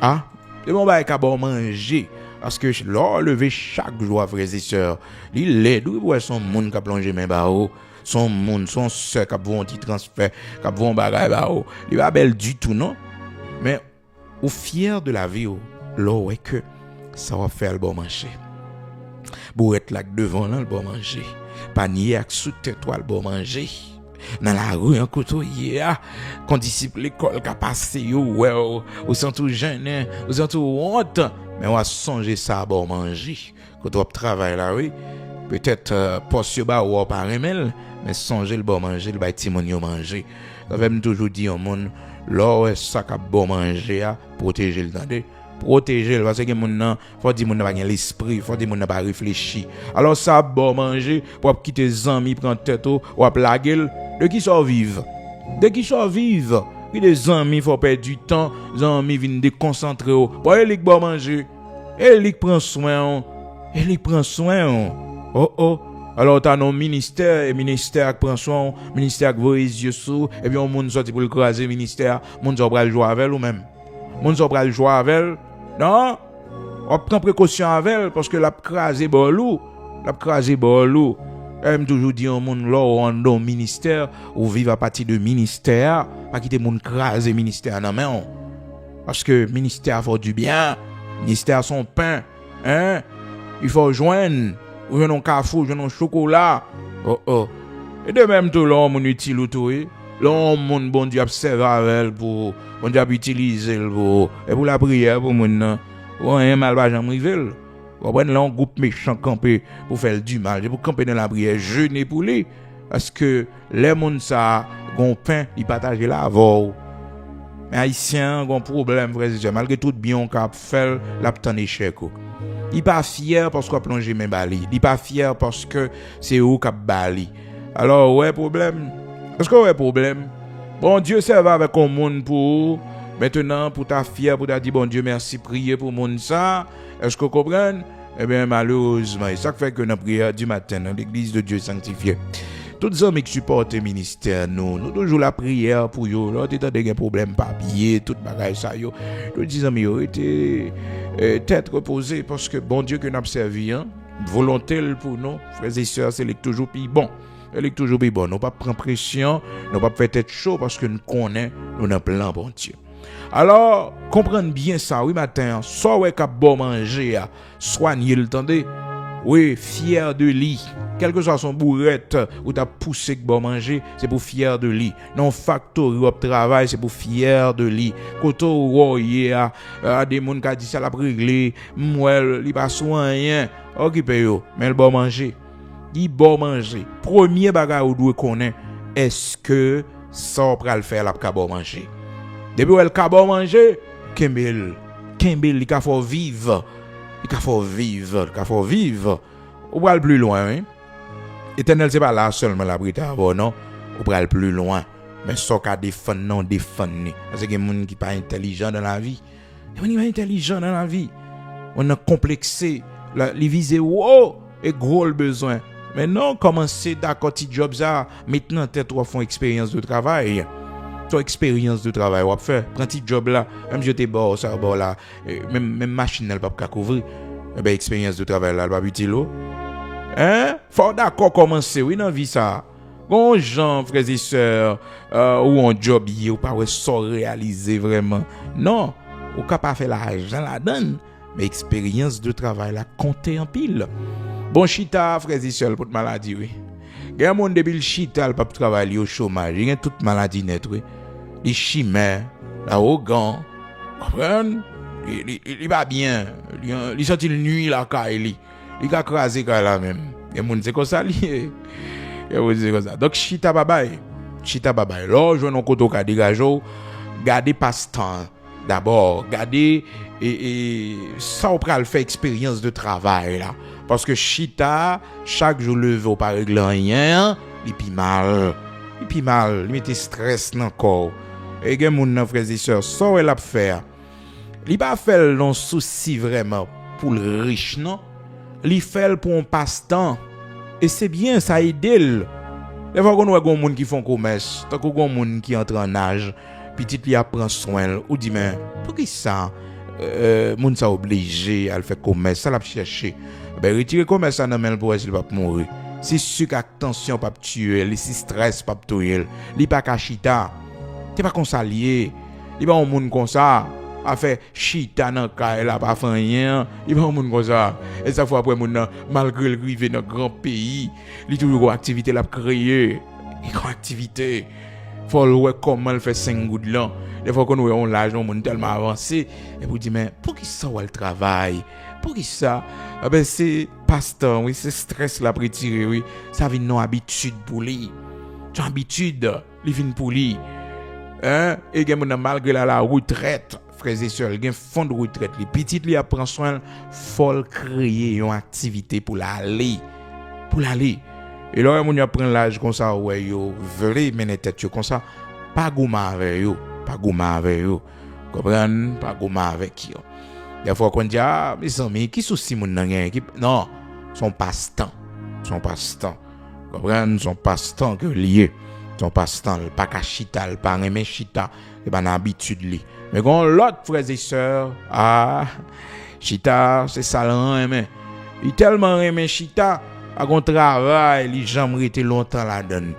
Ah? Les bons bails à bon manger. Parce que l'or levé chaque jour, frères et sœurs. Il est d'où il son monde qui a plongé mes barreaux. Son monde, son sœur qui a un petit transfert, qui a un bagage barreaux. Il va belle du tout, non? Mais, au fier de la vie, l'or est que ça va faire le bon manger. Pour être là devant là, le bon manger. Panier avec sous tête toi le bon manger. Dans la rue en couteau qu'on disciple l'école qui a passé ou sont tout jeune, ou sont tout honte, mais on va songer ça bon manger. Quand on travaille là oui, peut-être poste ba ou pas remel, mais songer le bon manger, le ba ti moun yo manger. Ça veut toujours dire au monde là ça qu'a bon manger à protéger le tande. Protéger parce que moun nan faut dire moun n'a pas l'esprit, faut dire moun n'a pas réfléchi. Alors ça bon manger pour quitter amis prendre tête ou blaguer de qui sont vivre. De qui sont vivre. Puis des amis faut perdre du temps, les amis viennent déconcentrer pour elle bon manger. Elle prend soin. Elle prend soin. Oh. Alors t'as nos ministères et ministère qui prend soin, ministère qui voit les yeux sous et puis on moun sorti pour le croiser ministère, moun so pral jouer avec ou même. Moun so pral jouer avec elle. Non, on prend précaution avec elle parce que la crasé bolou, elle toujours dit au monde là on dans ministère ou vivre à partir de ministère, pas quitter monde craser ministère non mais parce que ministère faut du bien, ministère son pain, hein? Il faut joindre, ou joindre un café, joindre un chocolat. Oh. Et de même tout là on utile ou tout. Là, mon bon Dieu observe avec pour bon Dieu utiliser pour et pour la prière pour mon un mal va jamais arriver. On prend là un groupe méchant camper pour faire du mal, pour camper dans la prière, jeûner pour lui parce que les monde ça gon pain, ils partagent la avant. Mais haïtien gon problème frère, malgré tout bien qu'on fait l'abtan échec. Il pas fier parce qu'on plongé mes bali, il pas fier parce que c'est eux qui bali. Alors ouais problème. Est-ce qu'on a un problème? Bon Dieu serve avec un monde pour maintenant pour ta fière pour ta dire bon Dieu merci prier pour monde ça. Est-ce que vous comprenez? Eh bien malheureusement, ça fait que nous prions du matin dans l'église de Dieu sanctifié. Tous les hommes qui supportent le ministère nous toujours la prière pour eux. Là t'as des problèmes papier, tout bagage ça yo. Tous les hommes yo étaient tête reposée parce que bon Dieu que nous servi hein, volonté pour nous, frères et sœurs, c'est toujours plus bon. Elle est toujours bien bonne. Nous ne pas prendre pression, nous ne pas faire tête chaud parce que nous connaissons, nous avons plein bon Dieu. Alors, comprenez bien ça, oui, matin, soit ouais qu'à bon manger, soigner le temps. Oui, fier de lui. Quel que soit son bourrette ou t'as poussé que bon manger, c'est pour fier de lui. Non factory ou travail, c'est pour fier de lui. Koto ou yeah, des gens qui dit ça la régler, moi, il pas soigner, occupé yo, mais le bon manger. Il bon manger. Premier bagage ou doit connaître est-ce que ça va le faire la bon manger. Depuis elle bon manger, Kembel, il faut vivre. Il faut vivre. On va aller plus loin, hein. Éternel c'est pas là seulement la brita non. On va aller plus loin. Mais ça qu'a défendre non défendre. Parce que les gens qui pas intelligent dans la vie. Les gens pas intelligent dans la vie. On a complexé les viser et gros le besoin. Mais non, commencer d'accord petit job ça, maintenant tête trois font expérience de travail. Ton expérience de travail on faire, prends petit job là, même jeter bord ça bord là, même machine elle pas couvrir. Ben expérience de travail là, pas utile. Hein? Faut d'accord commencer oui dans vie ça. Bon gens frères et sœurs ou un job ou pas sans réaliser vraiment. Non, ou capable faire l'argent la donne, mais expérience de travail là compter en pile. Bon chita frères et sœurs pour maladie oui. Gen monde depuis le chita le pas travailler au chômage, il y a toute maladie net oui. Les chimères, l'arrogant, comprendre, il va bien, il sorti le nuit la caille, il a crasé là même. Et monde c'est comme ça lié. Et vous c'est comme ça. Donc chita bye. Là je non koto ka dégager, garder passe-temps. D'abord, regardez et ça on pral faire expérience de travail là parce que chita chaque jour levé au pas régler rien, il pi mal, il mettait stress dans corps. Et gen moun nan frères et sœurs, ça elle a faire. Il pas fait non souci vraiment pour le riche non, il fait pour un passe-temps. Et c'est bien ça aide. Des fois qu'on voit gon moun qui font commerce, tant qu'on gon moun qui entre en âge, petit li apprend soin ou dit mais pour qui ça moun ça obligé à le faire commerce, ça l'a chercher. Ben retirer commerce ça nan men pour s'il va mourir. Si sucre ak tension pas tuer, si stress pas tuer, li pas ka chita. T'es pas comme ça lié. Il pas un monde comme ça. A fait chita nan ka la pas fait rien. Il pas un monde comme ça. Et ça fois après moun malgré le rive dans grand pays, il toujours activité l'a créer. Il grand activité. Faut le voir comment il fait 5 gouttes là. Des fois qu'on voit on l'âge on monde tellement avancé et vous dit mais pour qui ça va le travail? Pour qui ça? Ah ben c'est passe-temps, oui, c'est stress la retirer, oui. Ça vient non habitude pour lui. Tu habitude, il vient pour lui. Hein? Et gen moun malgré la retraite, frères et sœurs, gen fond de retraite, les petites li prend soin, faut créer une activité pour l'aller. Pour l'aller. Et là moun prend l'âge comme ça ouais yo, vrai mener tête yo comme ça, pas gouma avec yo, pas gouma avec yo. Comprendre? Pas gouma avec yo. Des fois qu'on dit ah mes amis qui souci moun nan gen équipe non son passe-temps comprendre son passe-temps que lié son passe-temps pas ka chita pas aimer chita c'est pas habitude li mais quand l'autre frères et sœurs chita c'est ça l'aimer il tellement aimer chita à gon travail il jamais été longtemps la donne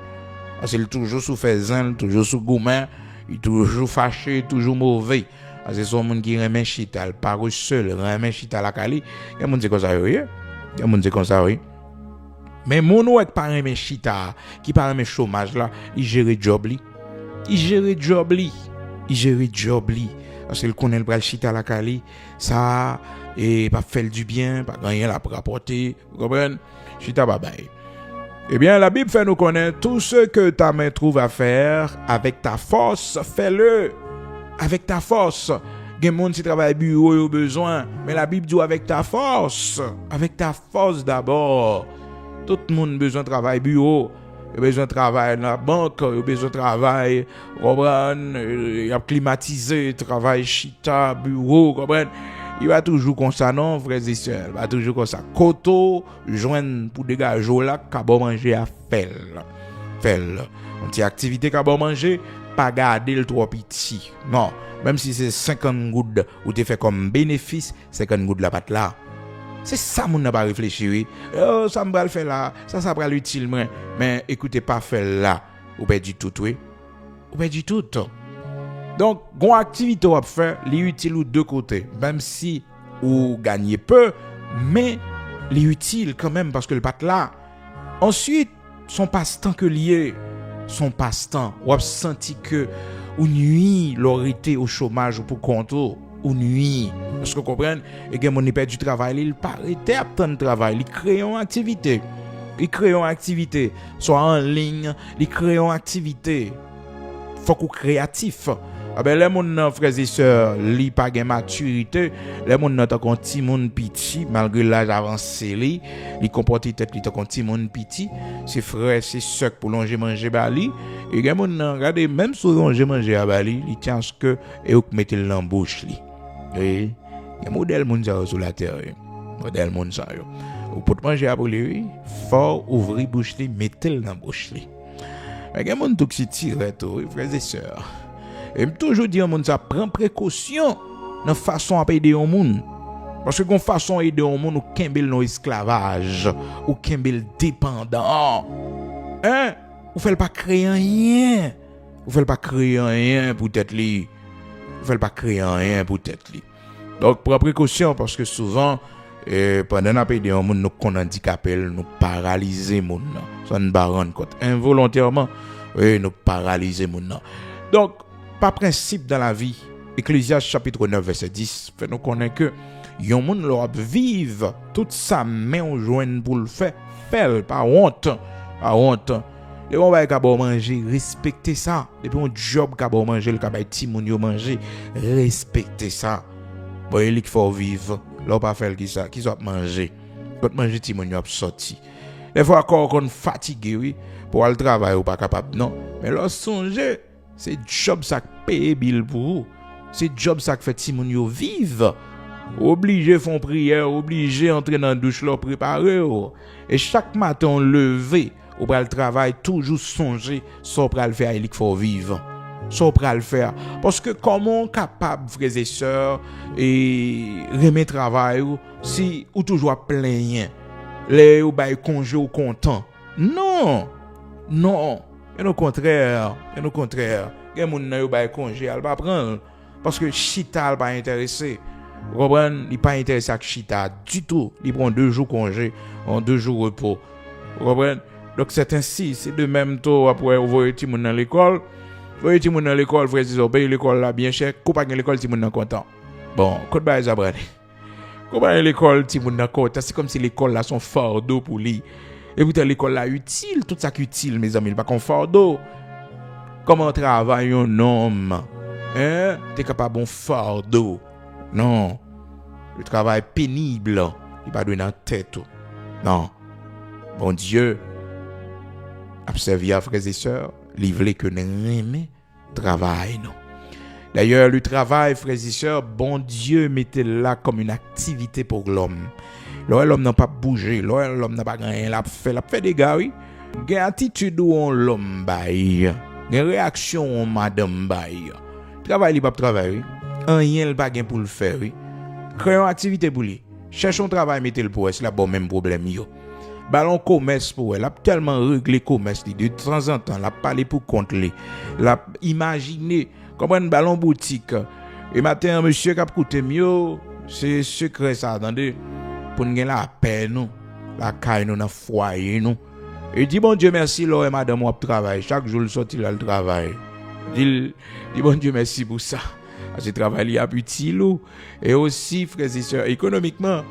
parce qu'il toujours sous faisant toujours sous gourmand il toujours fâché toujours mauvais. C'est son monde qui remet chita, il pas seul, remet chita la cali. Il y a monde comme ça oui. Il y a monde comme ça oui. Mais mon ou pas remet chita, qui pas remet chômage là, il gère job li. Il gère job li. Parce qu'il connaît le bral chita la cali, ça et pas faire du bien, pas gagner la rapporter, vous comprenez? Chita bye bye. Eh bien, la Bible fait nous connaître tout ce que ta main trouve à faire avec ta force, fais-le. Avec ta force. Gen moun si travail bureau yo besoin, mais la Bible dit avec ta force. Avec ta force d'abord. Tout le monde besoin de travail bureau, il besoin de travail dans la banque, il besoin de travail, comprendre, il a climatisé, travail chita, bureau, comprendre. Il va toujours comme ça non, frères et sœurs, il va toujours comme ça. Koto joindre pour dégager là, ka bon manger à faire. On dit activité ka bon manger pas garder le trop petit. Non, même si c'est 50 gouttes ou tu fait comme bénéfice, 50 gouttes la patte là. C'est ça mon n'a pas réfléchi oui. Oh, ça me va le faire là, ça va l'utile mais écoutez pas faire là, ou pas du tout oui. Ou pas du tout. Donc, gon activité ou faire, li utile ou deux côtés, même si ou gagnez peu, mais li utile quand même parce que le patte là. Ensuite, son passe-temps que lié son passe-temps ou a senti que ou nuit l'autorité au chômage ou pour compte ou nuit parce que vous comprenez et que mon perd du travail il paraît à temps de travail il crée une activité soit en ligne il crée une activité faut qu'on créatif. Ah ben les moun frères et sœurs li pas gen maturité les moun nan tant ti moun petit malgré l'âge avancé li comporte tête li tant ti moun petit c'est frère c'est sœur pour longer manger bali et gen moun nan regardez même sur longer manger à bali il tient ce que et ou mettre l'embouche li oui il y a modèle moun ça sur la terre modèle moun ça yo ou pour manger après lui faut ouvrir bouche li mettre l'embouche li mais gen moun tout qui tire tout frères et sœurs. Et toujours dire moun ça prend précaution dans façon à aider un monde parce que gon façon aider un monde ou kembel non esclavage ou kembel dépendant ou fait pas créer rien pour tête li donc prend précaution parce que souvent pendant n'a aider un monde nous qu'on handicapé nous paralyser monde ça ne baron compte involontairement nous paralyser monde donc par principe dans la vie, Ecclésiaste chapitre 9 verset 10 fait nous connaître que yon moun leur vivre toute sa main au joindre pour le faire pas honte Depuis on va bon manger, respectez ça. Depuis on job ka bon manger, le ka bay ti moun yo manger, respectez ça. Bon, il faut vivre. Là pas faire qui ça, qui soit manger. Quand manger ti moun yo a sorti. Des fois encore qu'on fatigué oui, pour aller travailler ou pas capable non. Mais là songer, c'est job ça paye bill pour vous. C'est job ça fait ti moun yo vivre. Obligé font prière, obligé entrer dans douche là préparer. Et chaque matin lever, ou pral travail toujours songer so pral faire il faut vivre. So pral faire parce que comment capable frères et sœurs et remettre travail si ou toujours plein les ou bay congé ou content. Non. Et au contraire, gen moun nan yo bay congé, al pa prendre parce que chita al pas intéressé. Vous comprenez, il pas intéressé à chita du tout, il prend 2 jours congé, en 2 jours repos. Vous comprenez? Donc c'est ainsi, c'est de même temps après envoyer ti moun dans l'école. Voyez ti moun dans l'école, frère, ils paye l'école là bien cher, ko pa gen l'école ti moun nan content. Bon, code ba zabrane. Ko pa l'école ti moun nan content, c'est comme si l'école là son fardeau pour lui. Et puis l'école là utile, tout ça qui utile mes amis, pas comme fardeau. Comment travaille un homme? Hein? T'es capable bon fardeau. Non. Le travail pénible, il pas donner dans tête. Non. Bon Dieu, observez frères et sœurs, livrez que nous aimons travail non. D'ailleurs, le travail frères et sœurs, bon Dieu mettez là comme une activité pour l'homme. L'homme n'a pas bougé, l'homme n'a pas rien, l'a fait des gars oui. Gen attitude où l'homme baille, gen réaction madame baille. Travail il pas travail. Rien le pas gain pour le faire oui. Créons activité pour lui. Cherchons travail mettez le pour c'est la bon même problème yo. Ballon commerce pour elle, a tellement réglé commerce de temps en temps, la parler pour compte les. La imaginer comme un ballon boutique. Et matin monsieur cap coûter mieux, c'est secret ça attendez pour nous la paix nous, la caille nous dans foyer nous. Et dit bon Dieu merci là madame on travail, chaque jour le sorti là le travail. Dit bon Dieu merci pour ça. Ce travail est utile et aussi frères et sœurs économiquement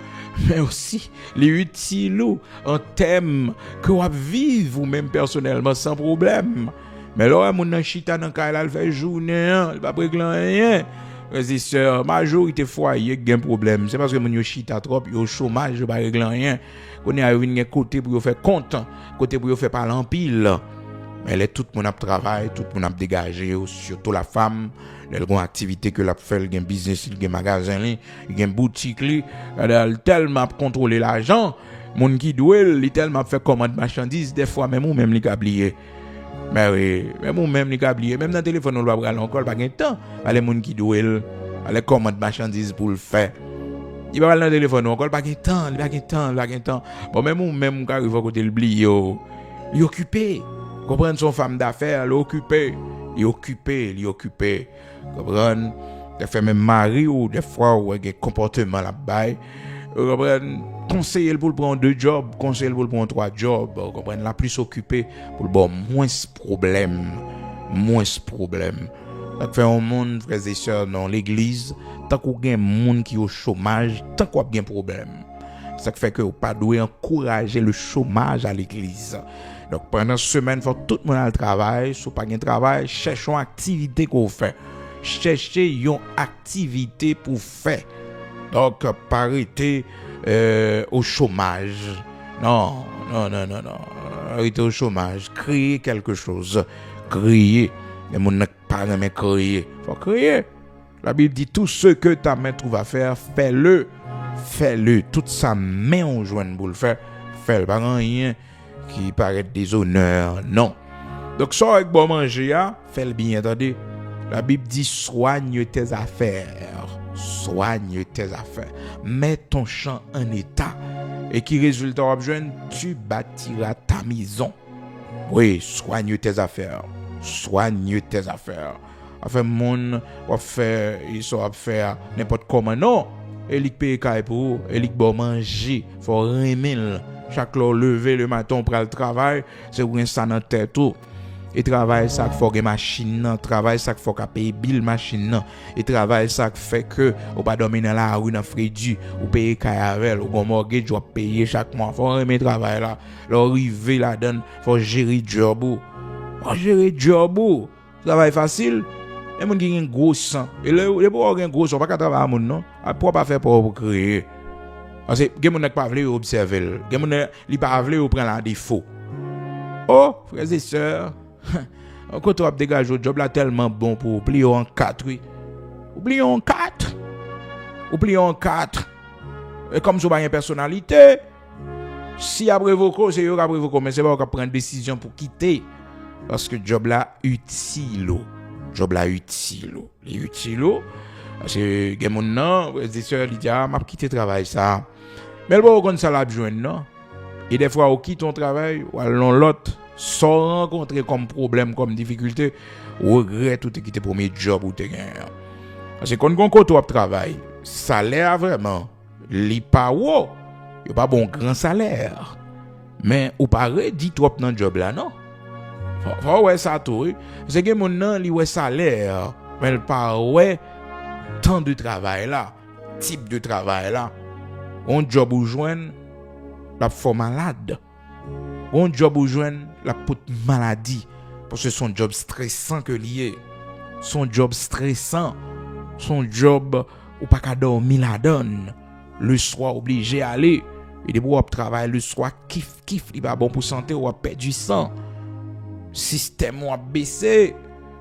mais aussi les utile en termes que vous vivre vous même personnellement sans problème. Mais là mon chita dans kay là il fait journée, il pas régler rien. Frères et sœurs, majorité foyer gain problème, c'est parce que mon chita trop, yo chômage pas régler rien. On est arrivé côté pour faire compte, côté pour faire parler en pile. Mais là tout le monde a travail, tout le monde a dégagé, surtout la femme. Elle a une activité que la fait, il y a un business, il y a un magasin, il y a une boutique, elle a tellement contrôler l'argent, mon qui doit, il tellement fait commande marchandises, des fois même ou même les oublié. Mais oui, même ou même les oublié, même dans le téléphone on doit aller encore pas de temps, les monde qui doit, les commande marchandises pour le faire. Il va aller dans le téléphone encore pas de temps. Bon même ou même quand arrive à côté le blié, il occupé. Comprendre son femme d'affaires, l'occupé. Comprendre, des fois même mari ou des fois où il y a un comportement là-bas. Comprendre, conseiller pour prendre 2 jobs, conseiller pour prendre 3 jobs. Comprendre, la plus occupé pour le bon moins problème. Ça fait un monde frères et sœurs dans l'église, tant qu'on a un monde qui est au chômage, tant qu'on a bien problème. Ça fait que vous pas doit encourager le chômage à l'église. Donc pendant semaine, il faut tout le monde au travail. Si vous n'avez pas de travail, cherchez une activité qu'on fait. Cherchez une activité pour faire. Donc, pas arrêter au chômage. Non. Arrêtez au chômage. Créez quelque chose. Créez. Les gens n'ont pas jamais créer. Il faut créer. La Bible dit tout ce que ta main trouve à faire, fais-le. Toute sa main on joint pour le faire. Fais-le. Pas rien qui paraît déshonneur, non. Donc, ça avec bon manger, fais-le bien, attendez. La Bible dit, soigne tes affaires. Mets ton champ en état. Et qui résultat objeune, tu bâtiras ta maison. Oui, soigne tes affaires. Enfin, mon, va faire n'importe comment, non. Et il paye pour et il bon manger, faut remettre. Chaque jour lever le matin pour le travail, c'est où ça dans tête tout. Et travail ça faut que machine, travail ça faut payer bill machine, et travail ça fait que ou pas dormir dans la rue dans Frédu, ou payer cayavel, ou bon mortgage doit payer chaque mois. Faut remettre travail là, l'arriver là-dedans, faut gérer job. On gérer job ou travail facile. Et moun qui ont un gros sang. Et le pour avoir un gros sang, pas qu'à travailler à moun non. Pourquoi pas faire pour créer? Parce que gen moun n'a pas voulu observer. Gen moun li pas voulu prendre la défaut. Oh, frères et sœurs, quand on dégage le job là tellement bon pour oublier en 4 oui. Oublier en 4. Oublier en 4. Et comme ça pas une personnalité, si après vos causes, c'est après vos causes, mais c'est pas qu'on prendre décision pour quitter parce que job là utile. Job là utile. Les utile parce que gen moun nan, frères et sœurs, il dit m'a quitter travail ça. Mais le bon comme ça la joindre non. Et des fois, on quitte ton travail, ou allons l'autre, sans rencontrer comme problème, comme difficulté, ou regrette ou te quitter pour mes jobs ou te gagner. Parce que quand on compte au travail, salaire vraiment, li pas haut, il pas bon grand salaire. Mais ou pas dit trop dans job là non. Faut ouais ça tout. C'est que mon nan li ouais salaire, mais pas ouais temps de travail là, type de travail là. On job ou joindre la fort malade. Un job ou joindre la toute maladie parce que son job stressant que lié. Son job stressant. Son job ou pas qu'à dormir la donne. Le soir obligé à aller. Et des pour travail le soir kiff il pas bon pour santé ou perdre du sang. Système ou baissé.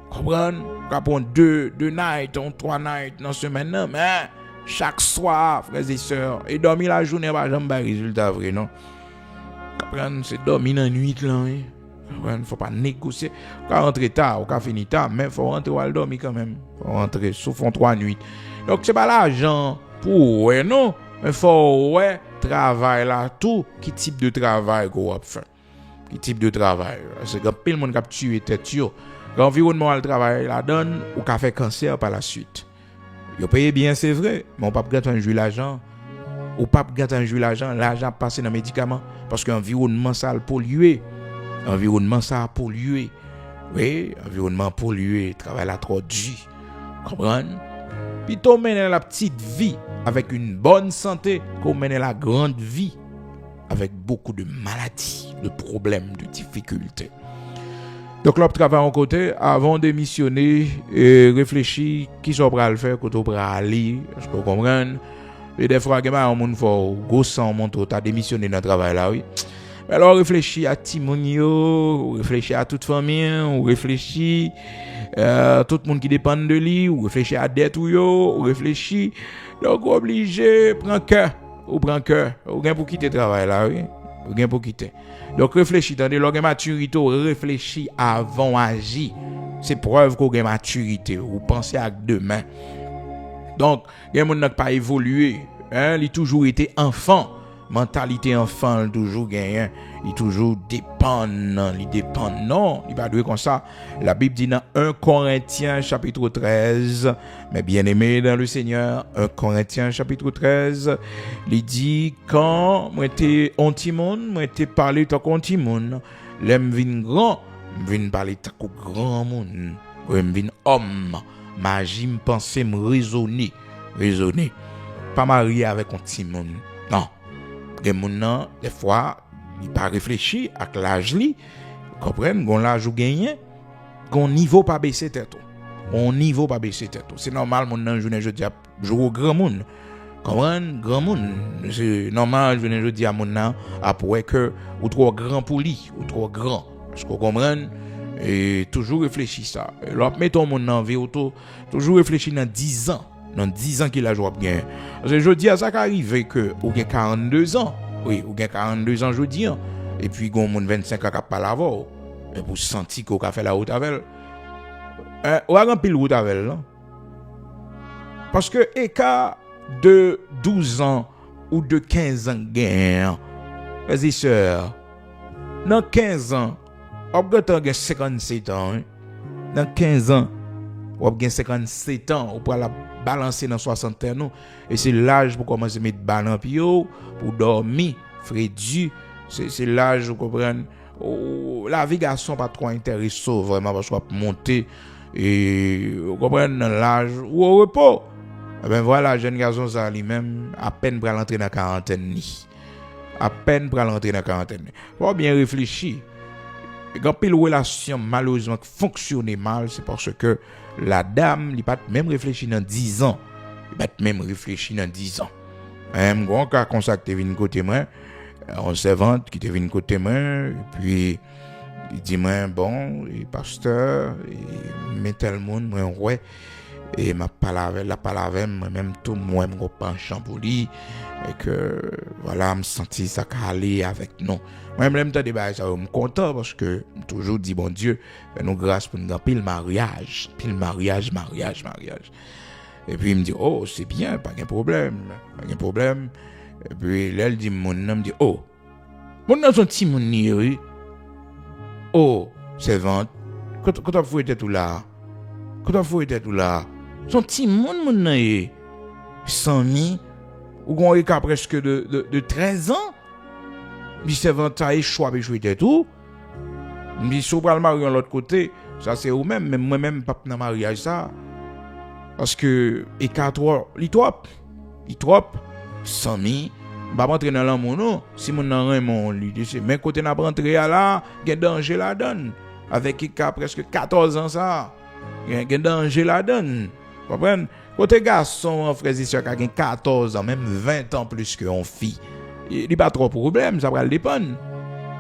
Comprendre? Capon 2 nights, 3 nights dans semaine mais chaque soir, frères et sœurs, et dormir la journée, pas jamais résultat vrai, non? Comprendre, c'est dormir la nuit, là, hein? Faut pas négocier. Faut rentrer tard, faut finir tard, mais faut rentrer ou dormir quand même. Faut rentrer, sauf en 3 nuits. Donc, c'est pas l'argent pour, ouais, non? Mais faut, ouais, travail là, tout, qui type de travail qu'on va faire? Qui type de travail? C'est que pile monde qui a tué tête, l'environnement le travail la donne, ou qui a fait cancer par la suite. Yo paye bien c'est vrai, mais on pas gâter jouer l'argent. Ou pas gâter jouer l'argent passer dans médicaments parce que environnement ça le pollué. Environnement ça a pollué. Oui, environnement pollué, travail là trop dur. Comprendre? Puis to mener la petite vie avec une bonne santé, qu'on mène la grande vie avec beaucoup de maladies, de problèmes, de difficultés. Donc, l'on travaille en côté avant de missionner et réfléchir qui sont prêts à le faire, quand on prêt à aller, je peux comprendre. Et des fois, il y a un monde fort, gros sang, montre, tu as démissionné dans le travail là, oui. Mais alors, réfléchir à Timonio, réfléchir à toute famille, ou réfléchir à tout le monde qui dépend de lui, ou réfléchir à dette ou réfléchir. Donc, obligé, prends cœur, ou bien pour quitter le travail là, oui. Ou bien pour quitter. Donc réfléchis, tandis que maturité, réfléchis avant d'agir. C'est preuve qu'on a maturité, ou pensez à demain. Donc, il y a n'a pas évolué, hein, il a toujours été enfant. Mentalité enfant, il toujours gagné, il toujours dépend, il dépend non, il pas doué comme ça. La Bible dit dans 1 Corinthiens chapitre 13, mais bien aimé dans le Seigneur, 1 Corinthiens chapitre 13, il dit quand moi était anti-monde, moi était parler tant qu'anti-monde, l'aime vinn grand, vinn parler tant que grand monde, l'aime vinn homme, magie me penser me raisonner, pas marié avec anti-monde. Non. Des gens, des fois, ils pas réfléchi à l'âge li, comprennent, gon l'âge ou gagné, gon niveau pas baisser tête. On niveau pas baisser tête. C'est normal mon nan journée je dis jouer grand monde. Comprendre grand monde, c'est normal je dis à mon nan après que ou trop grand pour lui, ou trop grand. Parce que comprendre et toujours réfléchir ça. Alors mettons mon nan vie auto, toujours réfléchir dans 10 ans. Dans 10 ans qu'il a joué bien. Parce que je dis à ça qu'arrive que ou gen 42 ans. Oui, ou gen 42 ans je dis. Et puis gon moun 25 ans qui pas l'avant. Et pour sentir qu'on a fait la route avec. Ou a rempli la route avec là. Parce que écart de 12 ans ou de 15 ans gain. Frères et sœurs, dans 15 ans, on a 57 ans. Dans 15 ans, on a 57 ans, on peut la balancer dans 60 ans. Et c'est l'âge pour commencer à mettre balle en pio, pour dormir, frédu. C'est l'âge, vous comprenez. La vie garçon pas trop intéressant vraiment parce qu'on monter et vous comprenez dans l'âge ou au repos. Eh ben voilà, jeune garçon ça lui-même à peine pour l'entrer dans la quarantaine. À peine pour l'entrer dans la quarantaine. Faut bien réfléchir. quand pile relation malheureusement fonctionne mal, c'est parce que la dame n'a pas même réfléchi dans 10 ans. Il pas même réfléchi dans 10 ans. Même grand cas comme ça qui est venu côté moi, on servante qui est venu côté moi et puis il dit moi bon, et pasteur, et met tel monde moi ouais et m'a parlé moi même tout moi me penchant pour lui et que voilà me sentir ça aller avec nous. Moi même temps débat ça me content parce que toujours dit bon Dieu nous grâce pour nous pile mariage. Et puis il me dit oh c'est bien pas de problème. Et puis là il dit mon nom dit oh mon nom son petit mon ni oh servante quand tu fouette tout là son petit mon nan 100 000 ou qu'on est presque de 13 ans. Puis servante ça échoue tout. Puis si on prend le mari de l'autre côté, ça c'est ou même moi-même pas dans mariage ça. Parce que écart trop 100 000 pas rentrer dans l'amour non si mon nan mon lui mais côté n'a pas rentrer là il y a danger la donne avec écart presque 14 ans ça il y a danger la donne comprendre côté garçon frères et sœurs qui a 14 ans même 20 ans plus que on fille il pas trop problème ça va le dépendre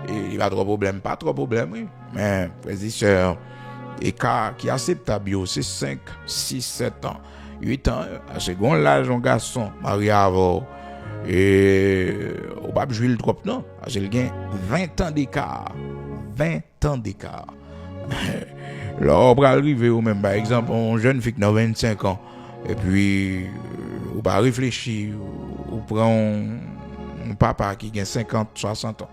il pas trop problème oui mais frères et sœurs écart qui acceptable c'est 5 6 7 ans 8 ans à second l'âge un garçon marié avant et on pas jouer le trop non parce qu'il gagne 20 ans d'écart là on va arriver au même par exemple un jeune fille qui a 25 ans et puis on va réfléchir on prend un papa qui a 50 60 ans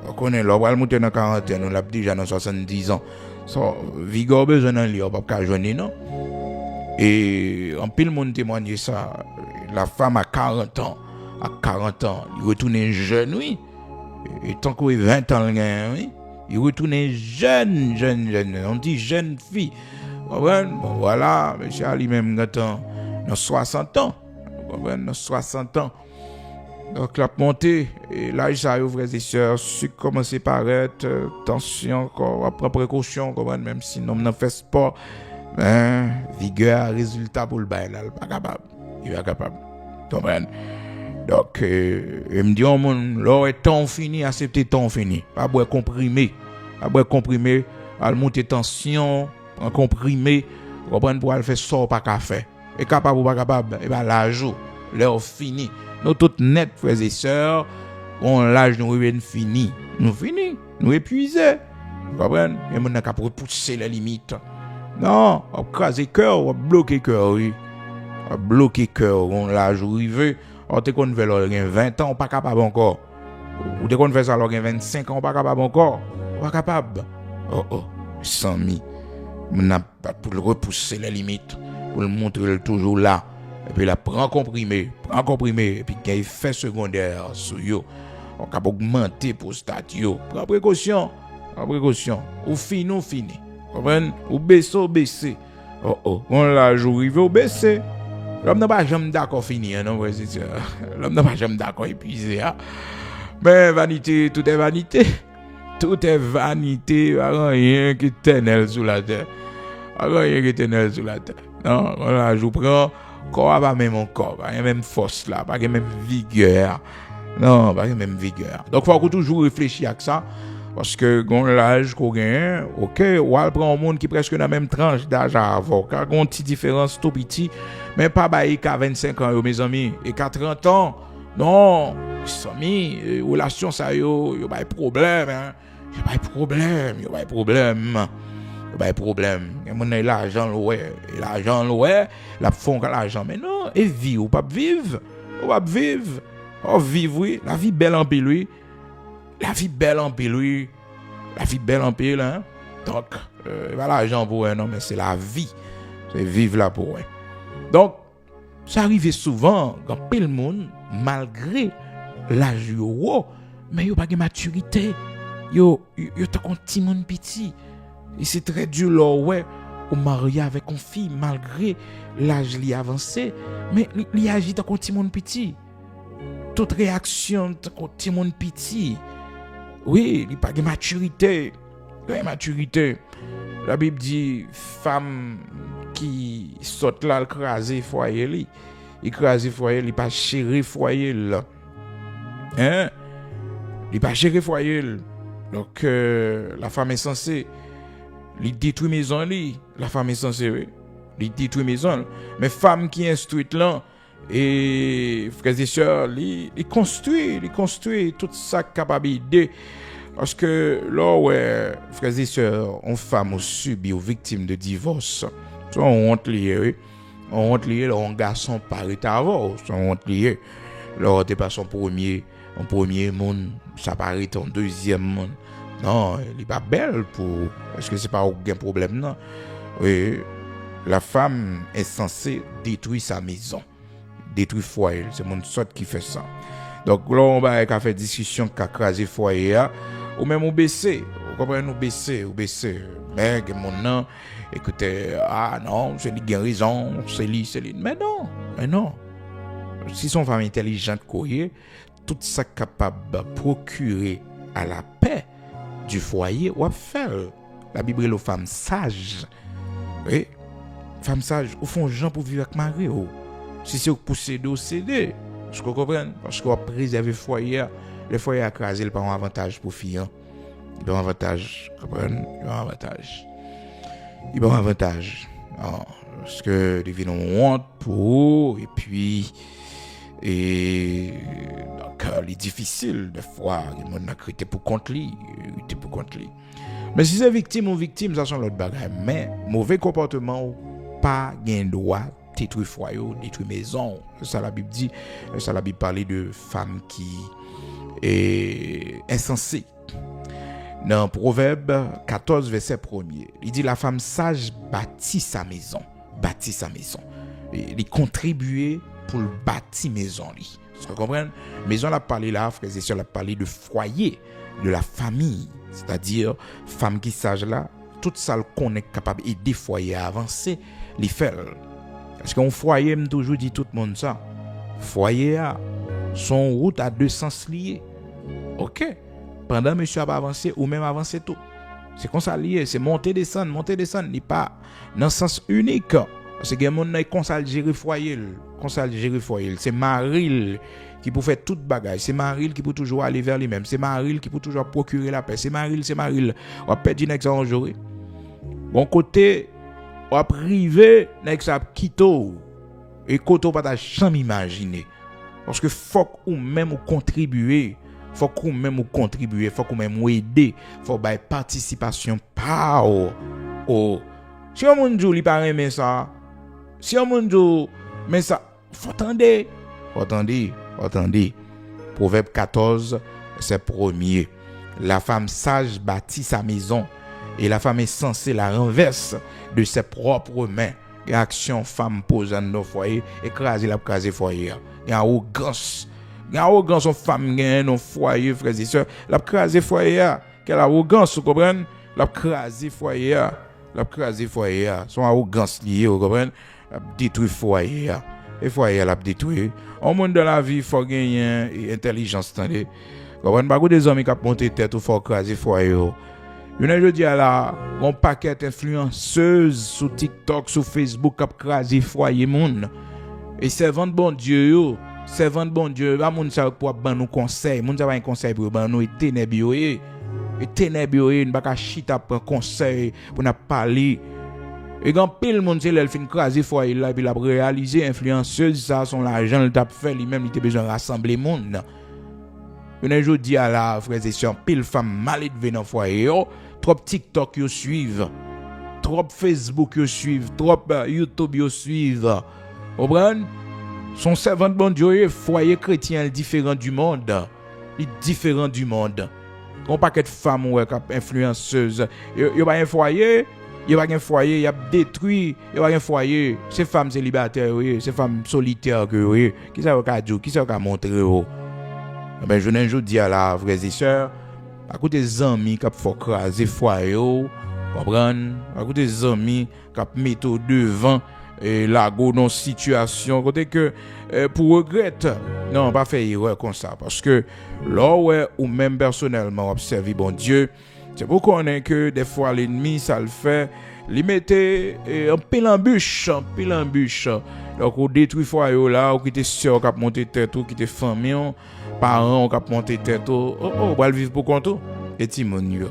on connaît là on va monter dans 40 on l'a déjà dans 70 ans so vigueur besoin dans lui on pas qu'à joindre non et en pile monde témoigne ça la femme à 40 ans il retourne jeune oui et tant qu'il 20 ans oui il retourne jeune on dit jeune fille bon, voilà monsieur Ali même dans 60 ans dans 60 ans donc la montée et l'âge ça frères et sœurs sucre commence à paraître tension encore prendre précaution même si on fait sport vigueur résultat pour le bail là il est capable comprendre donc il me dit là est temps fini accepter temps fini pas boire comprimé à monter tension en comprimé comprendre pour aller faire sort pas café est capable ou pas capable et ben l'âge l'heure fini nous toutes net frères et sœurs on l'âge nous fini nous épuisés comprendre et mon n'a pour pousser les limites non on craser cœur on bloquer cœur oui on bloquer cœur on l'âge arrivé on te qu'on veut leur 20 ans on pas capable encore ou te qu'on fait ça leur 25 ans on pas capable encore pas capable 100 000 on n'a pas pour le repousser les limites pour le montrer toujours là et puis là prend comprimé et puis qu'il effet secondaire sur yo on capable augmenter pour statio prends précaution ou fini comprendre ou baisser on la jour arrivé au baisser l'homme n'a pas jamais d'accord fini non l'homme n'a pas jamais d'accord épuisé mais vanité tout est vanité rien qui est éternel sur la terre non on la jour prend corps pas même encore pas même force là pas même vigueur non pas même vigueur donc faut toujours réfléchir à ça parce que gon l'âge qu'on gagne OK ou al prend un monde qui presque dans la même tranche d'âge avant car gon petit différence tout petit mais pas bail qu'à 25 ans mes amis et qu'à 30 ans non amis relation ça yo pas problème yo pas problème et mon l'argent la fond l'argent mais non et vie ou pas vivre oui la vie belle en pile oui la vie belle en pile hein donc pas l'argent pour non mais c'est la vie c'est vivre là pour donc ça arrive souvent quand pile monde malgré l'âge yo mais yo pas de maturité yo t'as un petit monde petit et c'est très dur là au marié avec une fille malgré l'âge li avancé mais li agit comme un petit monde petit toute réaction comme un petit monde petit Oui, il pas de maturité. Pas de maturité. La Bible dit femme qui saute là écraser foyer li. Écraser foyer, il pas chérir foyer là. Hein? Il pas chérir foyer. Donc la femme est censée il détruit maison li. La femme est censée oui. Il détruit maison. Mais femme qui est instruite là et frères et sœurs, il construit toute sa capacité. Parce que là, ouais, frères et sœurs, on femme subi aux victimes de divorce. Ça, on honte lié, on honte lié, là, un garçon paraît avant, ça, on honte lié. Là, t'es pas son premier monde, ça paraît ton deuxième monde. Non, il est pas belle pour, parce que c'est pas aucun problème, non. Oui, la femme est censée détruire sa maison, détruire foyer, c'est mon sorte qui fait ça. Donc là, on va faire discussion qui a crasé foyer, ou même on baisser, vous comprenez, nous baisser, mais mon nom, écoutez, ah non, c'est lui qui a raison, c'est lui, mais non. Si son femme intelligente, tout ça capable de procurer à la paix du foyer, ou à faire. La Bible est aux femmes sages. Oui, femmes sages, au fond, gens pour vivre avec Marie. Si c'est pour céder, céder. Je comprends, parce qu'on préserve le foyer. Le foyer a crasé, il pas un avantage pour filles. Il pas un avantage. Il pas un avantage. Non, parce que les filles ont honte pour eux, et puis. Donc, il est difficile, des fois, les gens ont été pour contre lui. Mais si c'est victime, ça sont l'autre bagage. Mais mauvais comportement, pas gain droit, détruire foyer, détruire maison. Ça la Bible dit. Ça la Bible parle de femmes qui est insensée. Dans Proverbe 14, verset 1er, il dit la femme sage bâtit sa maison. Il contribue pour le bâtir maison. Vous comprenez? Maison, la parlé là, frères et sœurs, la parlé de foyer, de la famille. C'est-à-dire, femme qui sage là, tout ça qu'on est capable d'aider foyer à avancer, les faire. Parce qu'un foyer, me toujours dit tout le monde ça. Foyer a son route à deux sens liés. Ok. Pendant monsieur a avancé ou même avancé tout. C'est comme ça lié, c'est monter descendre, n'est pas dans le sens unique. Parce que les gens qui conseillent gérer foyer, c'est Maril qui peut faire toute bagage, c'est Maril qui peut toujours aller vers lui-même, c'est Maril qui peut toujours procurer la paix, c'est Maril. On va perdre une en jour. Bon côté, on va priver avec ça quito et côté pas jamais imaginer. Parce que faut ou même contribuer, faut qu'on même aider, faut ba participation par si on monde li pas aimer ça, si on monde mais ça faut attendre. Proverbe 14 c'est premier. La femme sage bâtit sa maison et la femme est censée la renverse de ses propres mains. Action femme pose dans nos foyers, écraser foyer. Il y a arrogance en femme gagne dans foyer frères et sœurs, la craser foyer, quelle arrogance, vous comprenez? La craser foyer, son arrogance liée, vous comprenez? La détruire foyer. Et foyer la détruire. Au monde de la vie, faut gagner intelligence, attendez. Vous comprenez? Pas des hommes qui ont monté tête ou faut craser foyer. Je dis là, un paquet d'influenceuses sur TikTok, sur Facebook, qui ont crasé foyer monde. Et servant de bon Dieu, ba moun sa pour ban nous conseil, moun sa ba un conseil pour ban nous ténèbres yo, n'pa ka chita pour conseil pour n'a parler. Et quand pile moun c'est l'el fin craser foyer là puis l'a réaliser influenceuse ça son l'argent le t'a fait lui-même il était besoin rassembler monde. Je dis à la frères et sœurs, pile femme mal élevée dans foyer yo, trop TikTok yo suivent, trop Facebook yo suivent, trop YouTube yo suivent. Comprendre? Son servant de bon Dieu, foyer chrétien différent du monde. Il différent du monde. On paquet de femmes ou influenceuses. Il pas un foyer, il a détruit, il pas un foyer. Ces femmes célibataires, ces femmes solitaires que qui ça va dire, qui ça va montrer. Ben je dis à la frères et sœurs, à côté des amis qui faut craser foyer, comprendre? À côté des amis qui mettent devant et la non situation côté que pour regretter non pas faire erreur comme ça parce que là ouais ou même personnellement observer bon Dieu c'est pour connaître que des fois l'ennemi ça le fait li mettait un pile en bûche donc on détruit foyer là ou qui était sûr cap monter tête ou qui était famille parents cap monter tête on va vivre pour compte et timonio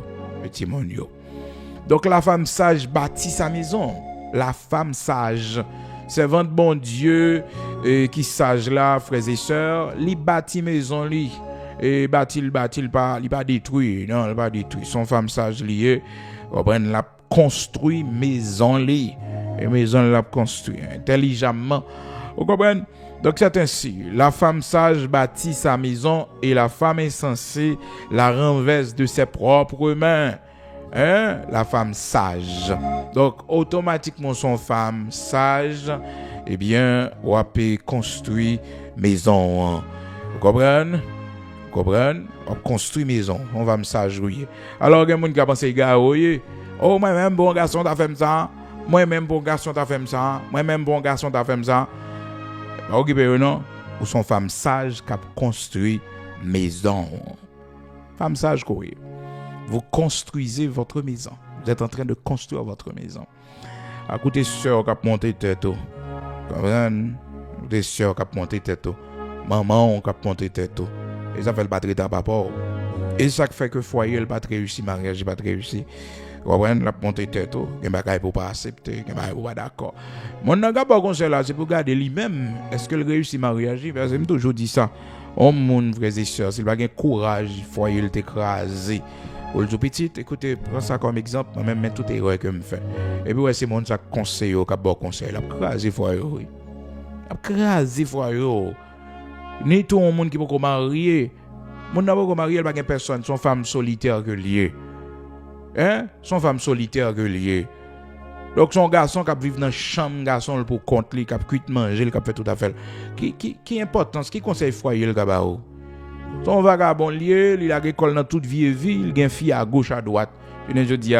donc la femme sage bâtit sa maison. La femme sage, servante bon Dieu qui sage là, frères et sœurs, li bâtit maison li et bâtit pas, li pas détruit, non, il pas détruit. Son femme sage liée, comprendre la construit maison li et maison la construit intelligemment. Vous comprenez? Donc c'est ainsi, la femme sage bâtit sa maison et la femme insensée la renverse de ses propres mains. Hein? La femme sage. Donc, automatiquement, son femme sage, eh bien, on peut construire maison. Vous comprenez? On construit maison. On va me sage, oui. Alors, il y a des gens qui pensent, gars, oh, moi-même, bon garçon, t'as fait ça. Moi-même, bon garçon, t'as fait ça. Moi-même, bon garçon, t'as fait ça. Ok, non? Ou son femme sage qui a construit maison. Femme sage, quoi. Vous construisez votre maison. Vous êtes en train de construire votre maison. À côté sœur qui a monté tête. Des sœurs qui a monté tête. Maman qui a monté tête. Et ça fait le battre dans papa. Et ça fait que foyer le pas réussi, mariage pas réussi. Vous comprenez, la monté tête. Il y a des pour pas accepter, il y a des pas d'accord. Mon n'a pas conseil là, c'est pour garder lui-même. Est-ce que le réussit mariage? Parce que j'ai toujours dit ça. On mon frères et sœurs, s'il pas gain courage, foyer le t'écraser. Ou le tout petit, écoutez, prends ça comme exemple, moi-même, tout erreur que je fais. Et puis, ouais, c'est mon ça conseil, qui a bon conseil, il a crasé foyer. Il a crasé foyer. Ni tout le monde qui peut marier. Mon n'a pas marier, il n'y a pas personne, son femme solitaire que lié. Hein? Son femme solitaire que lié. Donc, son garçon qui vit dans la chambre, garçon pour compte, qui a cuit manger, qui a fait tout à fait. Qui importance, qui conseille foyer le gabao? Son vagabond lié, il a l'école dans toute vie, il a une fille à gauche, à droite. Je dis,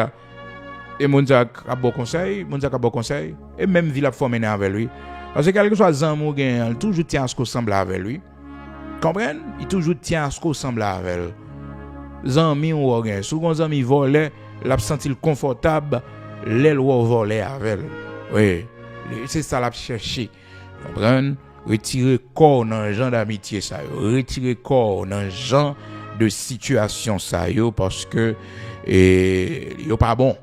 et mon a bon conseil, et même vie la formée avec lui. Parce que quel que soit Zamou, il toujours tient à ce qu'on semble avec lui. Comprenez? Il toujours tient à ce qu'on semble avec lui. Zami ou rien. Souvent, Zami volait, l'a senti confortable, l'aile ou volait avec lui. Oui, c'est ça l'a cherché. Comprenez? Retirer corps dans genre d'amitié ça retirer corps dans genre de situation ça parce que yo pas bon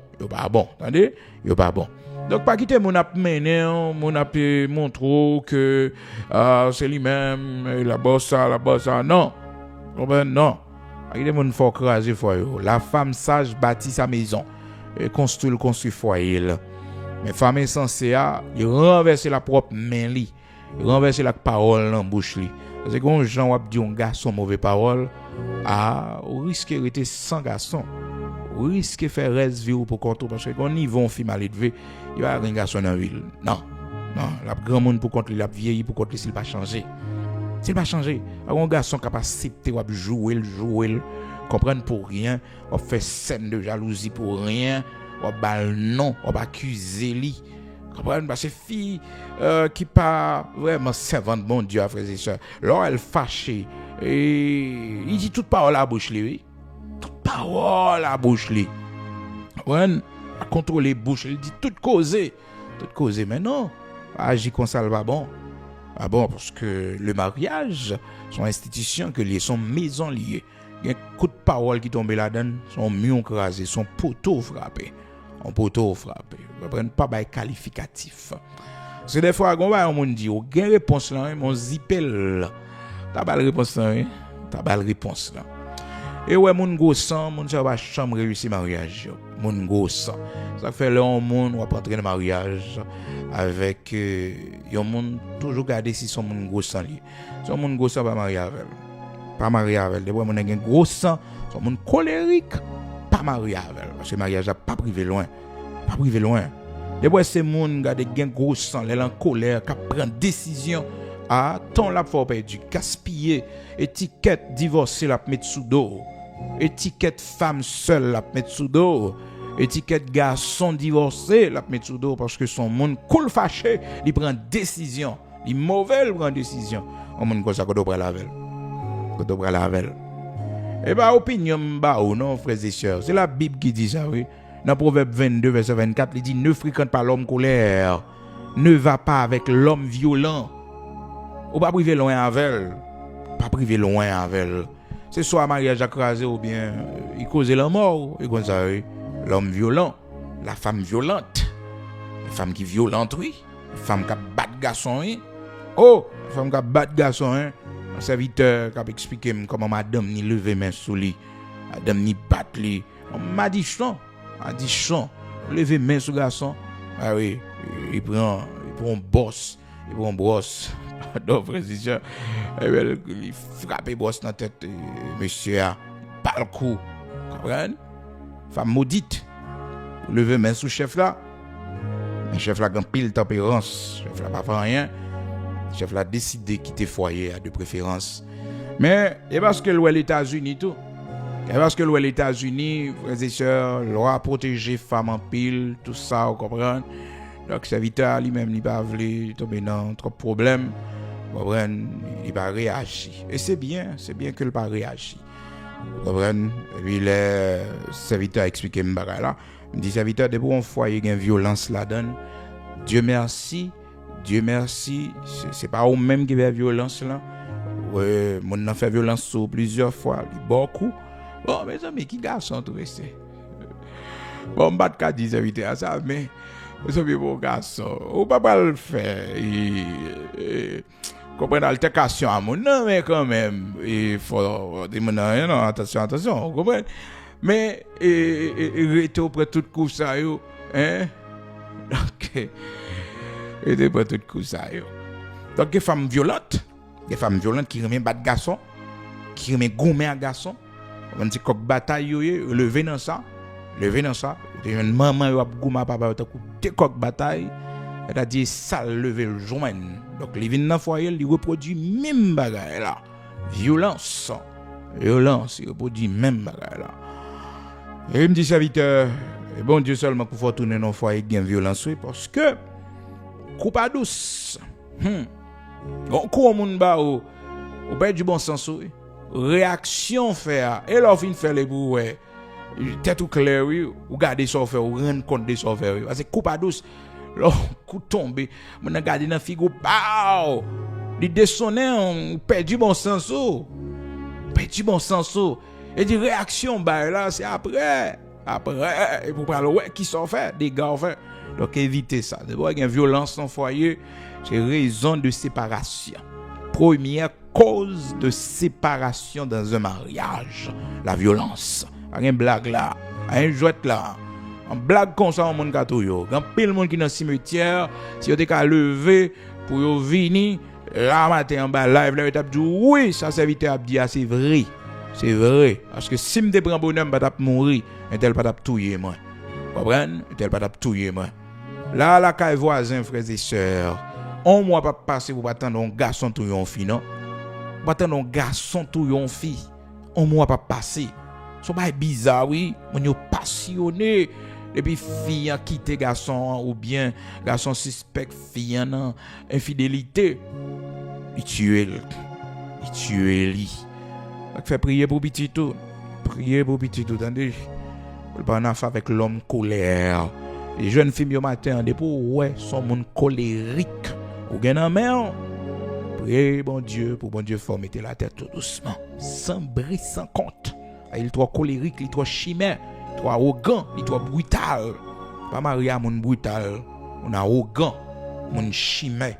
attendez yo pas bon donc pas quitter mon ap mener mon ap montrer que c'est lui-même la bosse non non quitter mon faut craser foyer la femme sage bâtit sa maison et construit foyer mais femme insensée il renverser la propre main li renverser la parole dans bouche li parce que quand Jean wap dit un garçon mauvais parole ou risque rester sans garçon ou risque faire reste vie pour compte parce que quand niveau on fi mal élevé il va un garçon dans ville non la grand monde pour compte il a vieilli pour compte s'il pas changer un garçon capable accepter ou jouer comprendre pour rien on fait scène de jalousie pour rien on bal non on accuser lui comprendre parce que fille qui pas vraiment servante bon Dieu frères et sœurs là elle fâchée et il dit toute parole à bouche lui oui toute parole à bouche lui ouais à contrôler bouche il dit toute causer mais non agir comme ça pas bon parce que le mariage son institution que lié son maison liée il y a un coup de parole qui tombe là-dedans son mur écrasé son poteau frappé on prend pas bail qualificatif c'est des fois on monde dit on gain réponse là mon zipel ta bal réponse là et ouais mon gros sang mon ça va chambre réussir mariage mon gros sang ça fait là on monde va rentrer dans mariage avec un monde toujours garder si son mon gros sang li son mon gros sang pas marier avec des fois mon gain gros sang son monde colérique pas marier avec parce que mariage a pas privé loin des fois c'est monde garder gain gros sang les en colère qui prend décision à ton la faut perdu gaspiller étiquette divorcé la mettre sous dos étiquette femme seule la mettre sous dos étiquette garçon divorcé, la mettre sous dos parce que son monde cool fâché, il prend décision, il mauvais prend décision. On monde comme ça qu'on doit laver. Qu'on doit laver. Et bah opinion bah ou non frères et sœurs, c'est la Bible qui dit ça oui. Dans Proverbe 22 verset 24, il dit ne fréquente pas l'homme colère, ne va pas avec l'homme violent. Ou pas priver loin avec elle. Pas priver loin avec elle. C'est soit mariage écrasé ou bien il cause la mort et comme ça oui. L'homme violent, la femme violente, la femme qui violente oui, la femme qui bat garçon oui. Oh, la femme qui bat garçon hein. Un serviteur qui a expliqué comment madame ni lever main sous lui, madame ni battre lui. M'a dit chon, lever main sous garçon. Ah oui, il prend boss, il prend brosse. Donc frère, il frappe brosse dans la tête monsieur a pas le coup. Comprenez? Femme maudite. Lever main sous chef là. Le chef là a pile tempérance, chef là pas fait rien. Chef là décidé de quitter foyer de préférence. Mais et parce que les États-Unis tout. Et parce que les États-Unis, frères et sœurs, loi protéger femmes en pile, tout ça, vous comprenez? Donc serviteur lui-même il pas voulu tomber dans trop de problèmes. Vous comprenez? Il va réagir. Et c'est bien que il pas réagir. Vous comprenez? Et puis le serviteur a expliqué m'bara là. Il dit serviteur de bon foyer il y a une violence là-dedans. Dieu merci, c'est pas au même qui fait violence là. Ouais, mon a fait violence sur plusieurs fois, beaucoup. Bon, mes amis, qui garçon tout resté. Bon, m'bat ka dire serviteur à ça, mais vous savez bon garçon, on peut pas le faire. Comprendre l'altercation à mon nom, mais quand même, il faut dire non, attention, vous comprenez? Mais rester auprès de tout coup ça yo, hein? Donc rester auprès de tout coup ça yo. Donc des femmes violentes qui remet battre garçon, qui remet gommer à garçon, on dit coq bataille yo, lever dans ça. Une maman yo a gommer papa ta coup des coq bataille. Elle a dit ça lever le joint. Donc les vinn dans foyer, il reproduit même bagaille là. Violence, il reproduit même bagaille là. Et il me dit serviteur, bon Dieu seulement pour faire tourner nos foyers qui ont violence parce que coupe à douce. On court moun ba ou perd du bon sens réaction faire et leur fin faire les bouets. Tête tout clair oui, ou garder ça faire ou rendre compte de ça faire parce que coupe à douce. Là coup tomber, mon garder dans figo bao. Il descendait on perd du bon sens et di réaction bah là c'est après et pour parler ouais qui sont fait des gars fait donc évitez ça d'abord il y a violence dans foyer c'est raison de séparation première cause de séparation dans un mariage la violence rien blague là rien jouette là en blague comme ça on monde gâteau yo quand pile monde qui dans cimetière si yo te ka lever pour yo venir là matin en bas live là t'a dit oui ça serviteur a dit c'est vrai. C'est vrai. Parce que si je prends bonhomme, je vais mourir. Et tel pas touyer moi. Vous comprenez? Et tel pas touyer moi. Là, la caille voisin, frères et sœurs. On mois pas passer pour attendre un garçon tout yon fille, non? Pas attendre un garçon tout yon fille. On mois pas passer. C'est pas bizarre, oui. On est passionné. Et puis, fille a quitté garçon ou bien garçon suspect fille en infidélité. Il tue lui. Fait prier pour petit tout. Attendez. On pas en affaire avec l'homme colère. Les jeunes filles au matin, pour ouais, sont monde colérique. Ou gen en mer. Priez bon Dieu pour bon Dieu faut mettre la tête tout doucement, sans bruit, sans compte. Il est trop colérique, il est trop chimère, trop arrogant, il est trop brutal. Pas marié à mon brutal, on arrogant, mon chimère.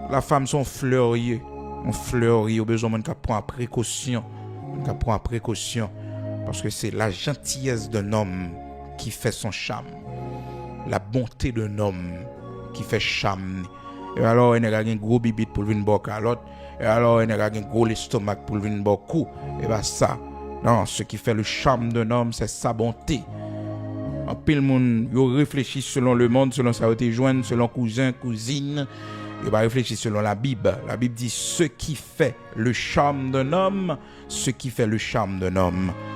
La femme sont fleurier. On fleurit au besoin de prendre précaution. Parce que c'est la gentillesse d'un homme qui fait son charme. La bonté d'un homme qui fait charme. Et alors, il y a un gros bibit pour venir boire calotte. Et alors, il y a un gros estomac pour venir boire coup. Et bien ça, non, ce qui fait le charme d'un homme, c'est sa bonté. En pile monde, il réfléchit selon le monde, selon sa joindre, selon cousin, cousine. Il va réfléchir selon la Bible. La Bible dit ce qui fait le charme d'un homme,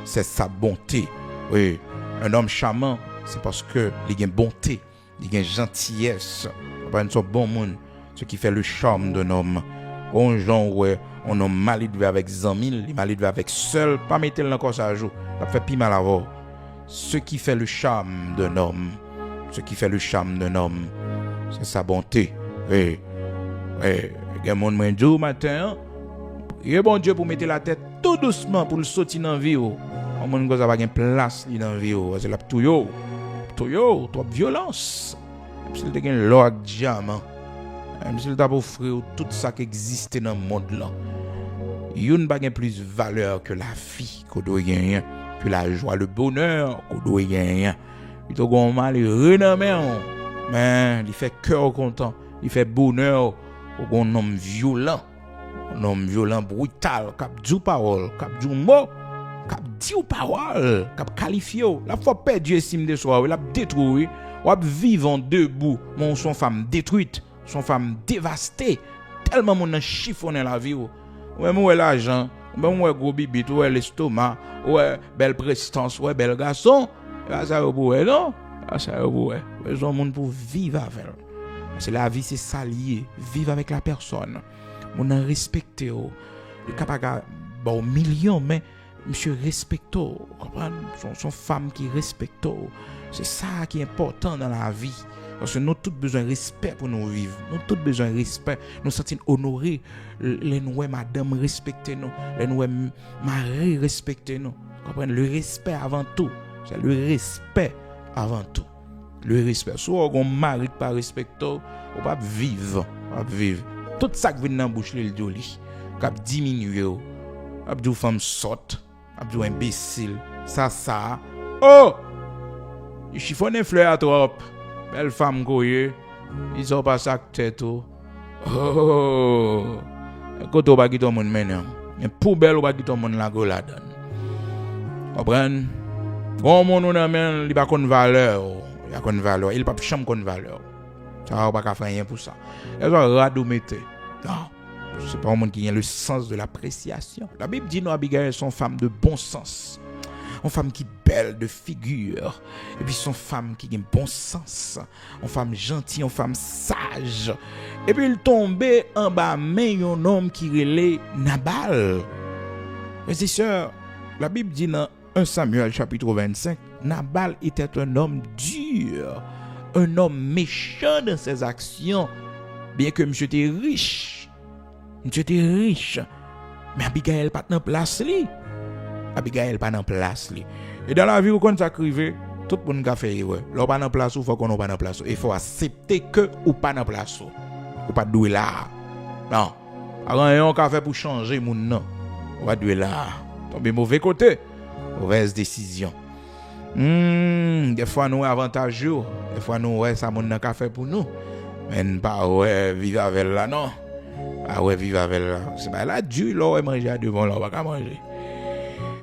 c'est sa bonté. Oui, un homme charmant, c'est parce que il y a une bonté, il y a une gentillesse. Comprenez, son bon monde, ce qui fait le charme d'un homme. On gens ouais, on homme mal élevé avec 100 000, il mal élevé avec seul, pas mettre encore ça à jour. Ça fait pis mal à voir. Ce qui fait le charme d'un homme, ce qui fait le charme d'un homme, c'est sa bonté. Oui, oui. Il y a mon monde au matin, priez bon Dieu pour mettre la tête tout doucement pour le sortir dans la vie. On ne peut pas place dans la vie. C'est la tout yo, trop violence. Si il y a un log diamant, même si il t'a offert tout ça qui existe dans le monde là, il n'y a pas plus de valeur que la vie qu'on doit gagner, que la joie, le bonheur qu'on doit gagner. Il y a un malheureux dans mais il fait cœur content, il fait bonheur pour un homme violent. Un homme violent, brutal, qui dit parole, qui dit mot, qui dit parole, qui qualifie. La fois perdu estime de soi, il a détruit, il a vivant debout, mon son femme détruite, son femme dévastée, tellement mon chiffonné la vie. Ouais, moi l'argent, moi gros bibi, ouais l'estomac, ouais belle prestance, ouais bel garçon, là ça pour non, là ça pour besoin monde pour vivre avec. C'est la vie, c'est s'allier, vivre avec la personne. On a respecté, le capable bon million, mais monsieur respecte, comprendre, son femme qui respecte. C'est ça qui est important dans la vie. Parce que nous avons tous besoin de respect pour nous vivre. Nous avons tous besoin de respect. Nous sommes honorés. Les nous madame respectez nous. Les nous mari respectez nous. Comprendre, le respect avant tout. C'est le respect avant tout. Le respect. Soit on mari pas respecté, on va vivre, tout ça qui vient dans la bouche le joli, cap diminuer, cap du femme sotte, cap du imbécile, ça. Oh! Il chiffonne fleur à trop. Belle femme goye, ils ont pas ça tête. Oh! Quand on va quitter mon maintenant, mais poubelle on va quitter mon la go la donne. Comprendre? Bon mon on amène, il pas connaît valeur. Il a une valeur, il pas chambre une valeur. Ça va pas faire rien pour ça. Elle va radomiter. Non, c'est pas un monde qui a le sens de l'appréciation. La Bible dit nous Abigail sont femmes de bon sens. Une femme qui est belle de figure. Et puis son femme qui a un bon sens. Une femme gentille, une femme sage. Et puis il tombait en bas mais un homme qui relait Nabal. Mes sœurs, la Bible dit dans 1 Samuel chapitre 25, Nabal était un homme dur, un homme méchant dans ses actions, bien que monsieur était riche. Mais Abigail pas dans place li. Abigail pas dans place li. Et dans la vie où on s'acrive, tout le monde a fait ouais. Là pas dans place ou faut qu'on pas dans place. Il faut accepter que ou pas dans place ou pas doué là. Non. Rien on fait pour changer mon non. On va doué là. Tomber mauvais côté. Mauvaise décision. Des fois nous avantageux, des fois nous ouais ça mon n'a fait pour nous. Mais pas ouais vivre avec là non. Ah ouais vivre avec là. C'est pas là du là manger à devant là pas manger.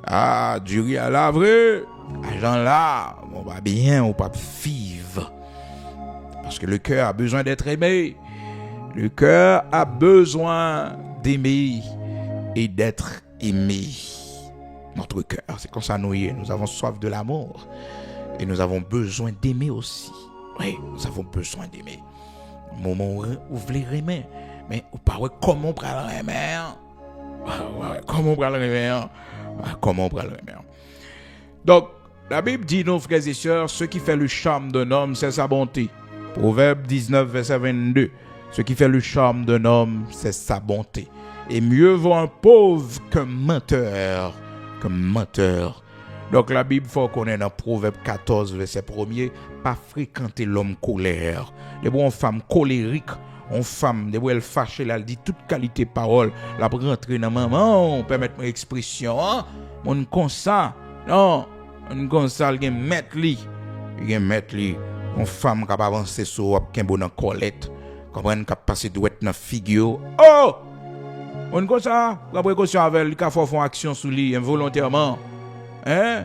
Ah du riz à la vrai. Agent là, on va bien on pas vivre. Parce que le cœur a besoin d'être aimé. Le cœur a besoin d'aimer et d'être aimé. Notre cœur, c'est comme ça nous avons soif de l'amour et nous avons besoin d'aimer aussi. Oui, nous avons besoin d'aimer. Moment où vous voulez aimer, mais vous parlez comment on prend le aimer. Comment on prend le aimer. Comment on prend le aimer. Donc, la Bible dit, nos frères et sœurs, ce qui fait le charme d'un homme, c'est sa bonté. Proverbe 19, verset 22. Ce qui fait le charme d'un homme, c'est sa bonté. Et mieux vaut un pauvre qu'un menteur. Donc la Bible faut qu'on est dans Proverbe 14 verset 1er, pas fréquenter l'homme colère. Les bonnes femmes colériques, une femme, des elle fâchée, elle dit toute qualité parole, la rentrer dans maman, permettre mon expression, hein? Mon comme ça. Non, on comme ça, il mettre li. Une femme qui avancer sur un bon en colette, comprendre qui passer douette dans figure. Oh! On comme ça, la précaution avec lui, qui font action sur lui involontairement. Hein?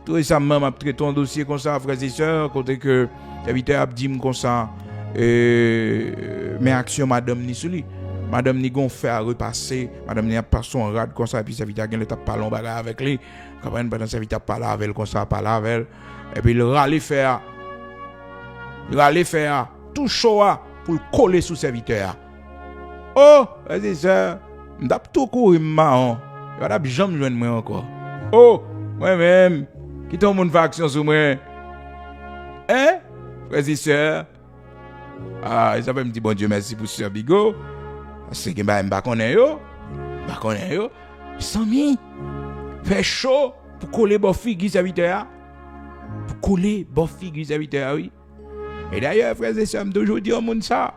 Tout récemment, m'a traité un dossier comme ça, frères et sœurs, côté que j'habitais à Abdim comme ça, mes actions, madame ni sur lui. Madame ni gon fait à repasser, madame ni a passé en rade comme ça, et puis ça vite à gagner l'étape pas long bagarre avec lui. Quand même, pendant ça vite à parler avec elle, comme ça, parler avec elle. Et puis il râle faire. Il râle faire tout chaud pour le coller sous serviteur. Oh, vas-y ça. M'dap tout courir marron. Il va jamais joindre moi encore. Oh, moi-même qui ton monde fait action sur moi. Hein? Frères et sœurs. Ah, ça va me dire bon Dieu merci pour Sœur Bigot. C'est que m'pa connaît yo. M'pa connaît yo. Sami. Fait chaud pour coller bon figure serviteur. Pour coller bon figure serviteur oui. Et d'ailleurs frères et sœurs, toujours dire au monde ça.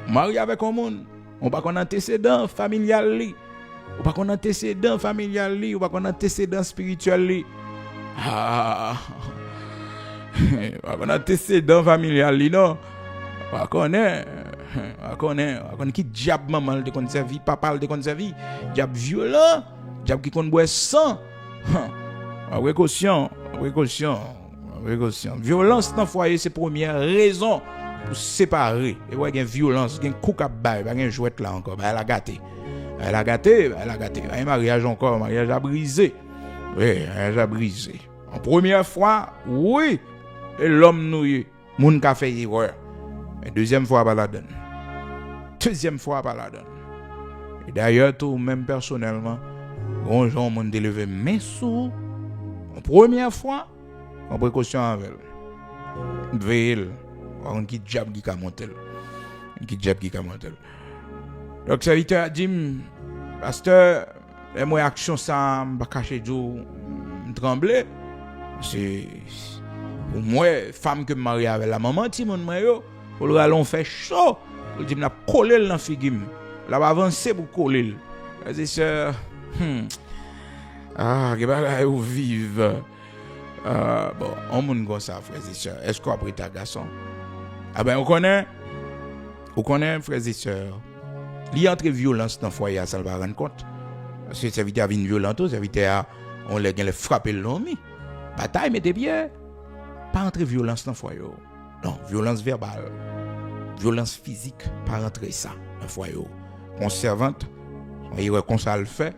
Marié avec un monde, on pas qu'on antécédent familial li. On pas qu'on antécédent familial li, on pas qu'on antécédent spirituel li. Ah. On a antécédent familial li non. On connaît qui diable maman de conserver, papa de conserver, diable violent, diable qui kon boire sang. Précaution. Violence dans foyer c'est première raison pour séparer. Et ouais, il y a violence, il y a un coup à bail, il y a un jouet là encore, elle a gâté. Un mariage encore, un mariage a brisé. Oui, un mariage a brisé. En première fois, oui, et l'homme noué, moun ka fait erreur. Et deuxième fois pas la donne. Et d'ailleurs tout même personnellement, bon gens m'ont délevé main sous en première fois en précaution avec elle. Veille, on qui diable qui monter. Donc serviteur a dit pasteur, les moi action ça pas cacher du trembler. C'est pour moi femme que mariée avec la maman ti mon moi yo, pour le allons faire chaud. Il dit n'a coller dans figure. Là va avancer pour coller. C'est ça. Ah, que bagaille ou vive. Bon, on moun comme ça frères et sœurs. Est-ce qu'on a pris ta garçon? Ah ben on connaît frères et sœurs. Il y a entre violence dans foyer ça va rendre compte. Parce que serviteur a une violente, serviteur on les gagne frapper l'homme. Bataille mettez bien. Pas entre violence dans foyer. Non, violence verbale. Violence physique, pas rentrer ça dans foyer. Conservante, il comme ça le fait.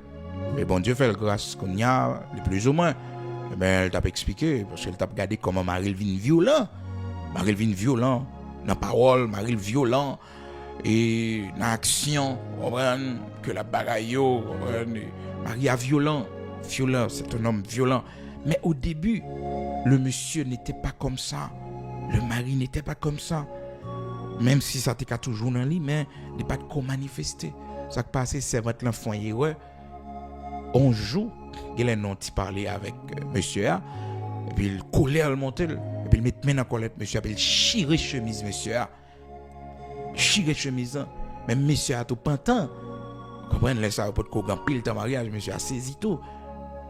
Mais bon Dieu fait le grâce qu'on y a le plus ou moins. Mais elle t'a expliqué parce qu'elle t'a regardé comment Marie vient violent. Dans parole, Marie violent et dans action, que la bagaille Marie a violent, c'est un homme violent. Mais au début, le monsieur n'était pas comme ça. Le mari n'était pas comme ça. Même si ça t'est toujours dans lui, mais il n'est pas de manifester. Ça qui passe, c'est votre l'enfant erreur. On joue, il a non parler avec monsieur et puis il colère le monter et puis il met main dans colère monsieur, puis il chire chemise monsieur. Chire chemise. Même monsieur a tout pantant. Comprenez laisse ça pas de grand pile ton mariage, monsieur a saisi tout.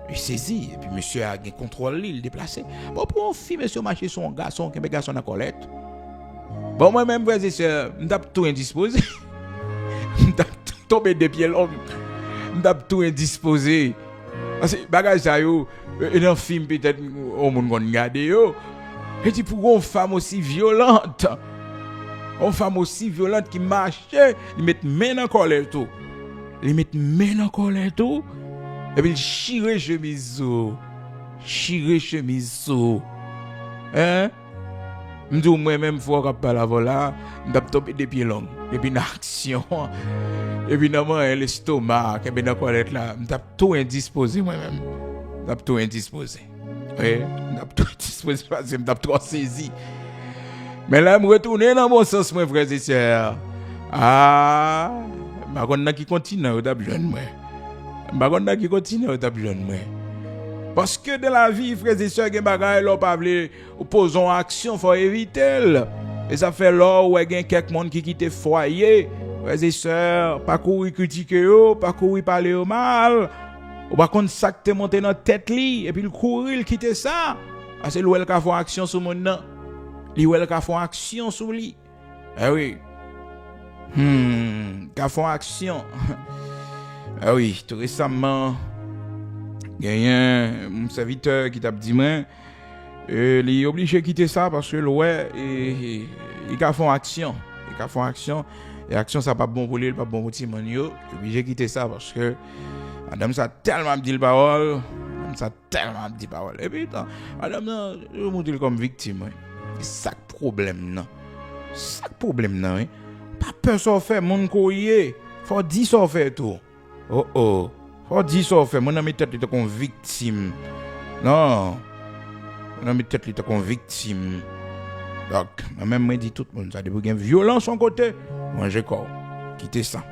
Il saisit et puis monsieur a gain contrôle il déplacé. Bon pour une fille monsieur marcher son garçon, qu'un garçon dans colère. Bon moi même frère et sœur, m't'a tout indisposé. M't'a tombé des pieds l'homme. M't'a tout indisposé. Parce que bagage ça yo, dans film peut-être au monde qu'on regarde yo. Et puis pour une femme aussi violente. Une femme aussi violente qui marche, il met main dans colère tout. Il met main dans colère tout. Et puis il chire chemise. Hein? M'dou moi même fois qu'on parle avant là, m't'a tombé des pieds longs. Et puis dans action. Et puis dans l'estomac, et puis dans colère là, m't'a tout indisposé moi-même. M't'a tout indisposé. Oui, m't'a tout indisposé parce que m't'a trop saisi. Mais là, je retourne dans mon sens, mes frères et sœurs. Ah, je ne qui continue à être jeune. Parce que dans la vie, frères et sœurs, il y a des bagages qui ne opposent action, il faut éviter. Et ça fait là où il y a quelqu'un qui quitte le foyer. Frères et sœurs, pas courir critiquer, pas courir parler au mal. Ou pas contre ça que tu monté dans la tête, et puis le courir, quitter ça. C'est l'ouel qui fait action sur mon nom. Li wèl ka font action sur lui. Eh oui. Ka font action. Ah oui, tout récemment il y a un serviteur qui t'a dit moi il est obligé de quitter ça parce que ouais il ka font action. Et action ça pas bon pour lui, pas bon pour Timon yo. Il est obligé de quitter ça parce que madame ça tellement dit le parole. ça tellement dit parole. Et puis, madame, non, je montre comme victime. C'est ça le problème, non. C'est ça le problème, non. Pas peur ça fait, mon courrier. Faut dire ça fait tout. Oh. Faut dire ça fait, mon ami tête comme victime. Non. Mon ami tête comme victime. Donc, même moi dit tout le monde, ça dépend de violence son côté. Moi, j'ai corps. Quittez ça.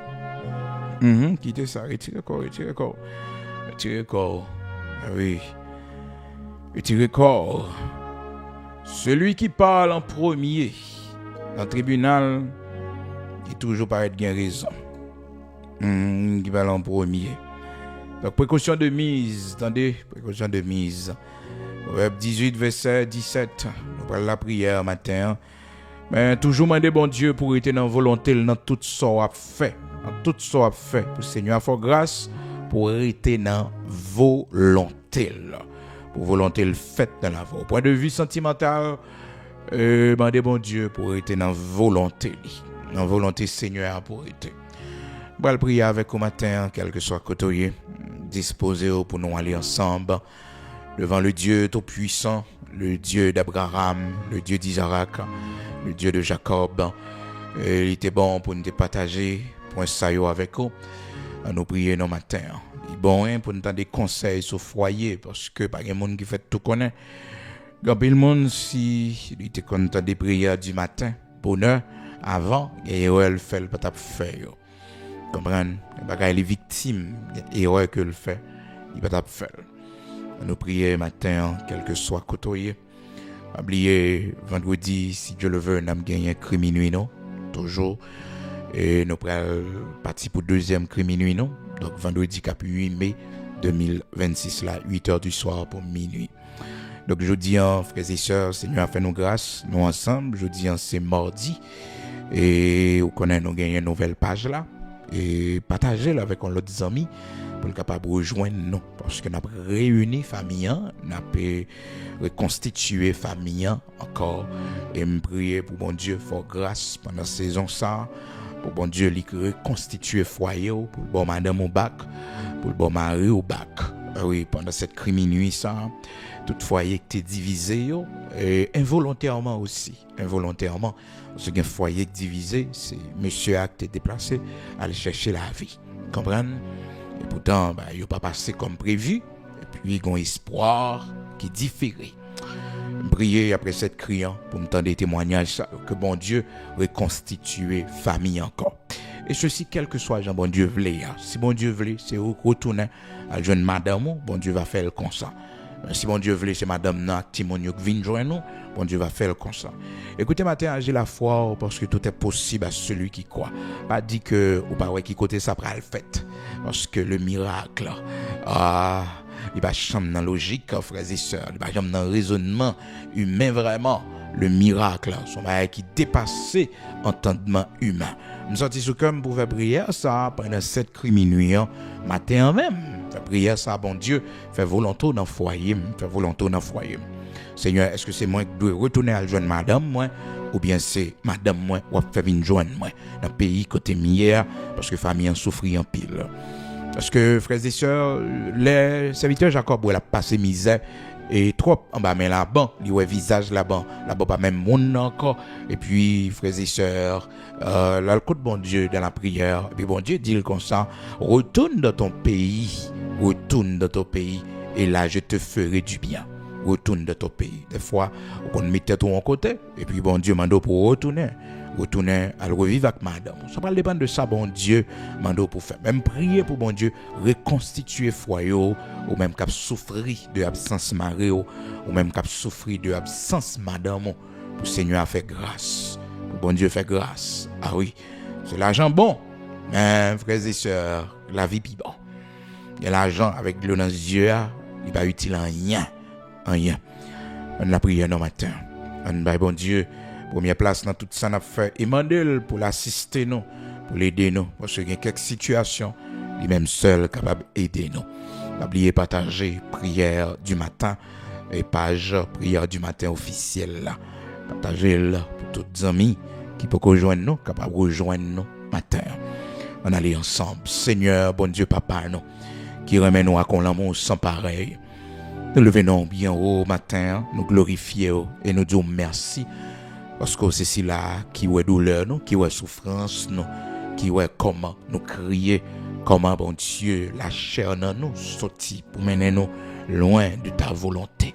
Quittez ça. Retirez corps. Ah oui. Retirez corps. Celui qui parle en premier dans le tribunal, il toujours paraît bien raison. Qui parle en premier. Donc, précaution de mise. Attendez, précaution de mise. Proverbe 18, verset 17. Nous parlons de la prière matin. Mais toujours demander bon Dieu pour être dans la volonté, dans tout ce qu'on a fait. Dans tout ce qu'on a fait. Pour le Seigneur, faire grâce pour être dans la volonté. Pour volonté le fait dans la voie. Au point de vue sentimental, demander bon Dieu pour être dans la volonté. Dans la volonté Seigneur pour être. Je vais prier avec au matin, quel que soit côté, disposé pour nous aller ensemble devant le Dieu Tout-Puissant, le Dieu d'Abraham, le Dieu d'Isaac, le Dieu de Jacob. Il était bon pour nous partager point ça avec vous, à nous prier nos matins. Il est bon pour nous donner des conseils sur le foyer, parce que pas de monde qui fait tout connaître. Il y a le monde si il était content des prières du matin, bonheur, avant, et il fait le pas faire. Comprendre, il est victime, et que le fait, il peut pas faire. Nous prier matin, quel que soit côté. Oubliez vendredi, si Dieu le veut, nous avons gagné un minuit, non? Toujours. Et nous prenons parti pour deuxième minuit, non? Donc vendredi, 8 mai 2026, là, 8h du soir pour minuit. Donc jeudi, frères et sœurs, Seigneur a fait nous grâce, nous ensemble. Jeudi, c'est mardi. Et vous connaissez, nous gagnons une nouvelle page là. Et partagez-la avec nos amis pour être capable de rejoindre nous. Parce que nous avons réuni famille, nous avons reconstitué famille encore. Et me prier pour bon Dieu, faire grâce pendant la saison ça. Pour bon Dieu, reconstituer foyer, pour le bon madame au bac, pour le bon mari au bac. Oui, pendant cette minuit ça, tout foyer qui est divisé, et involontairement aussi. Involontairement. Parce qu'un foyer divisé, c'est monsieur a été déplacé à aller chercher la vie. Comprenez? Et pourtant, il n'a pas passé comme prévu. Et puis, il y a un espoir qui est différé. Priez après cette criant pour me tendre des témoignages que bon Dieu reconstitue famille encore. Et ceci, quel que soit Jean, bon Dieu voulait. Si bon Dieu voulait, c'est retourner à jeune madame, bon Dieu va faire le consent. Si bon Dieu voulait, c'est madame Nak, Timonio qui vient joindre nous, bon Dieu va faire le consent. Écoutez, matin, agir la foi parce que tout est possible à celui qui croit. Pas dit que, ou pas ouais, qui côté ça prend le fait. Parce que le miracle, il va changer dans la logique, frères et sœurs, il va changer dans le raisonnement humain vraiment. Le miracle, son bail qui dépassait entendement humain. Nous sortis sous comme pour faire prière ça pendant 7 minuit matin même. Faire prière ça, bon Dieu, faire volonté dans le foyer, faire volonté dans le foyer. Seigneur, est-ce que c'est moi qui dois retourner à joindre madame moi ou bien c'est madame moi ou faire venir joindre moi dans le pays côté mière parce que famille en souffre en pile. Parce que frères et sœurs, les serviteurs Jacob il a passé misère et trop en bas mais là-bas, il y a visage là-bas pas même monde encore et puis frères et sœurs, le coup de bon Dieu dans la prière, et puis bon Dieu dit comme ça, retourne dans ton pays et là je te ferai du bien. Retourne de ton pays. Des fois, on mettait tout en côté, et puis bon Dieu m'a pour retourner à le revivre avec madame. Ça va dépendre de ça, bon Dieu m'a pour faire. Même prier pour bon Dieu, reconstituer foyer, ou même cap souffrir de absence mari, ou même cap souffrir de absence madame, pour Seigneur a fait grâce. Pour bon Dieu fait grâce. Ah oui, c'est l'argent bon, mais frères et sœurs, la vie puis bon. Il y a l'argent avec l'eau dans les yeux, il va utile en rien. On la prière nos matin. On va bon Dieu, première place dans tout ça n'a fait Emmanuel pour l'assister nous, pour l'aider nous parce qu'il y a quelques situations lui même seul capable d'aider nous. N'oubliez partager prière du matin et page prière du matin officielle là. Partagez là pour tous les amis qui peuvent rejoindre nous, capable rejoindre nous matin. On allait ensemble. Seigneur, bon Dieu papa nous qui remet nous à qu'on l'amour sans pareil. Nous levons bien haut matin, nous glorifions et nous disons merci. Parce que c'est cela qui est douleur, nous, qui est souffrance, nous, qui est comment nous crier, comment, bon Dieu, la chair dans nous sortit pour mener nous loin de ta volonté.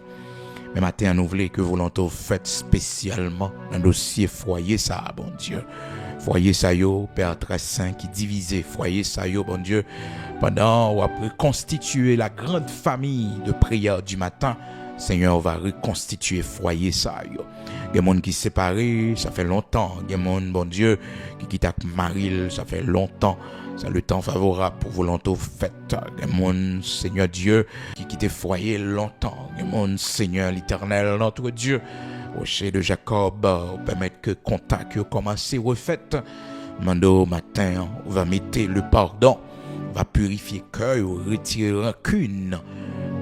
Mais matin, nous voulons que volonté faite spécialement dans le dossier foyer, ça, bon Dieu. Foyer, ça, yo, Père très saint qui divisé. Foyer, ça, yo, bon Dieu, pendant ou après constituer la grande famille de prière du matin, Seigneur, on va reconstituer foyer, ça, yo. Il y a des gens qui sont séparés, ça fait longtemps. Il y a des gens, bon Dieu, qui quittent Maril, ça fait longtemps. C'est le temps favorable pour volonté faite. Il y a des gens, Seigneur Dieu, qui quittent foyer longtemps. Il y a des gens, Seigneur l'Éternel, notre Dieu, rocher de Jacob, permettre que contact commence à refaire. Mando matin, on va mettre le pardon, on va purifier le cœur, retirer rancune,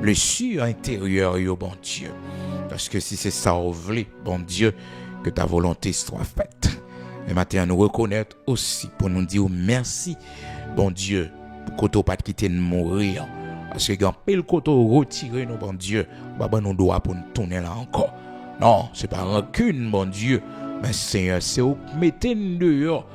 blessure intérieure, bon Dieu. Parce que si c'est ça, on veut, bon Dieu, que ta volonté soit faite. Et maintenant, nous reconnaître aussi pour nous dire merci, bon Dieu, pour que tu n'aies pas quitté de mourir. Parce que quand le côté retiré, nous, bon Dieu, nous doit pour nous tourner là encore. Non, ce n'est pas rancune, bon Dieu, mais Seigneur, c'est où mettez nous dehors.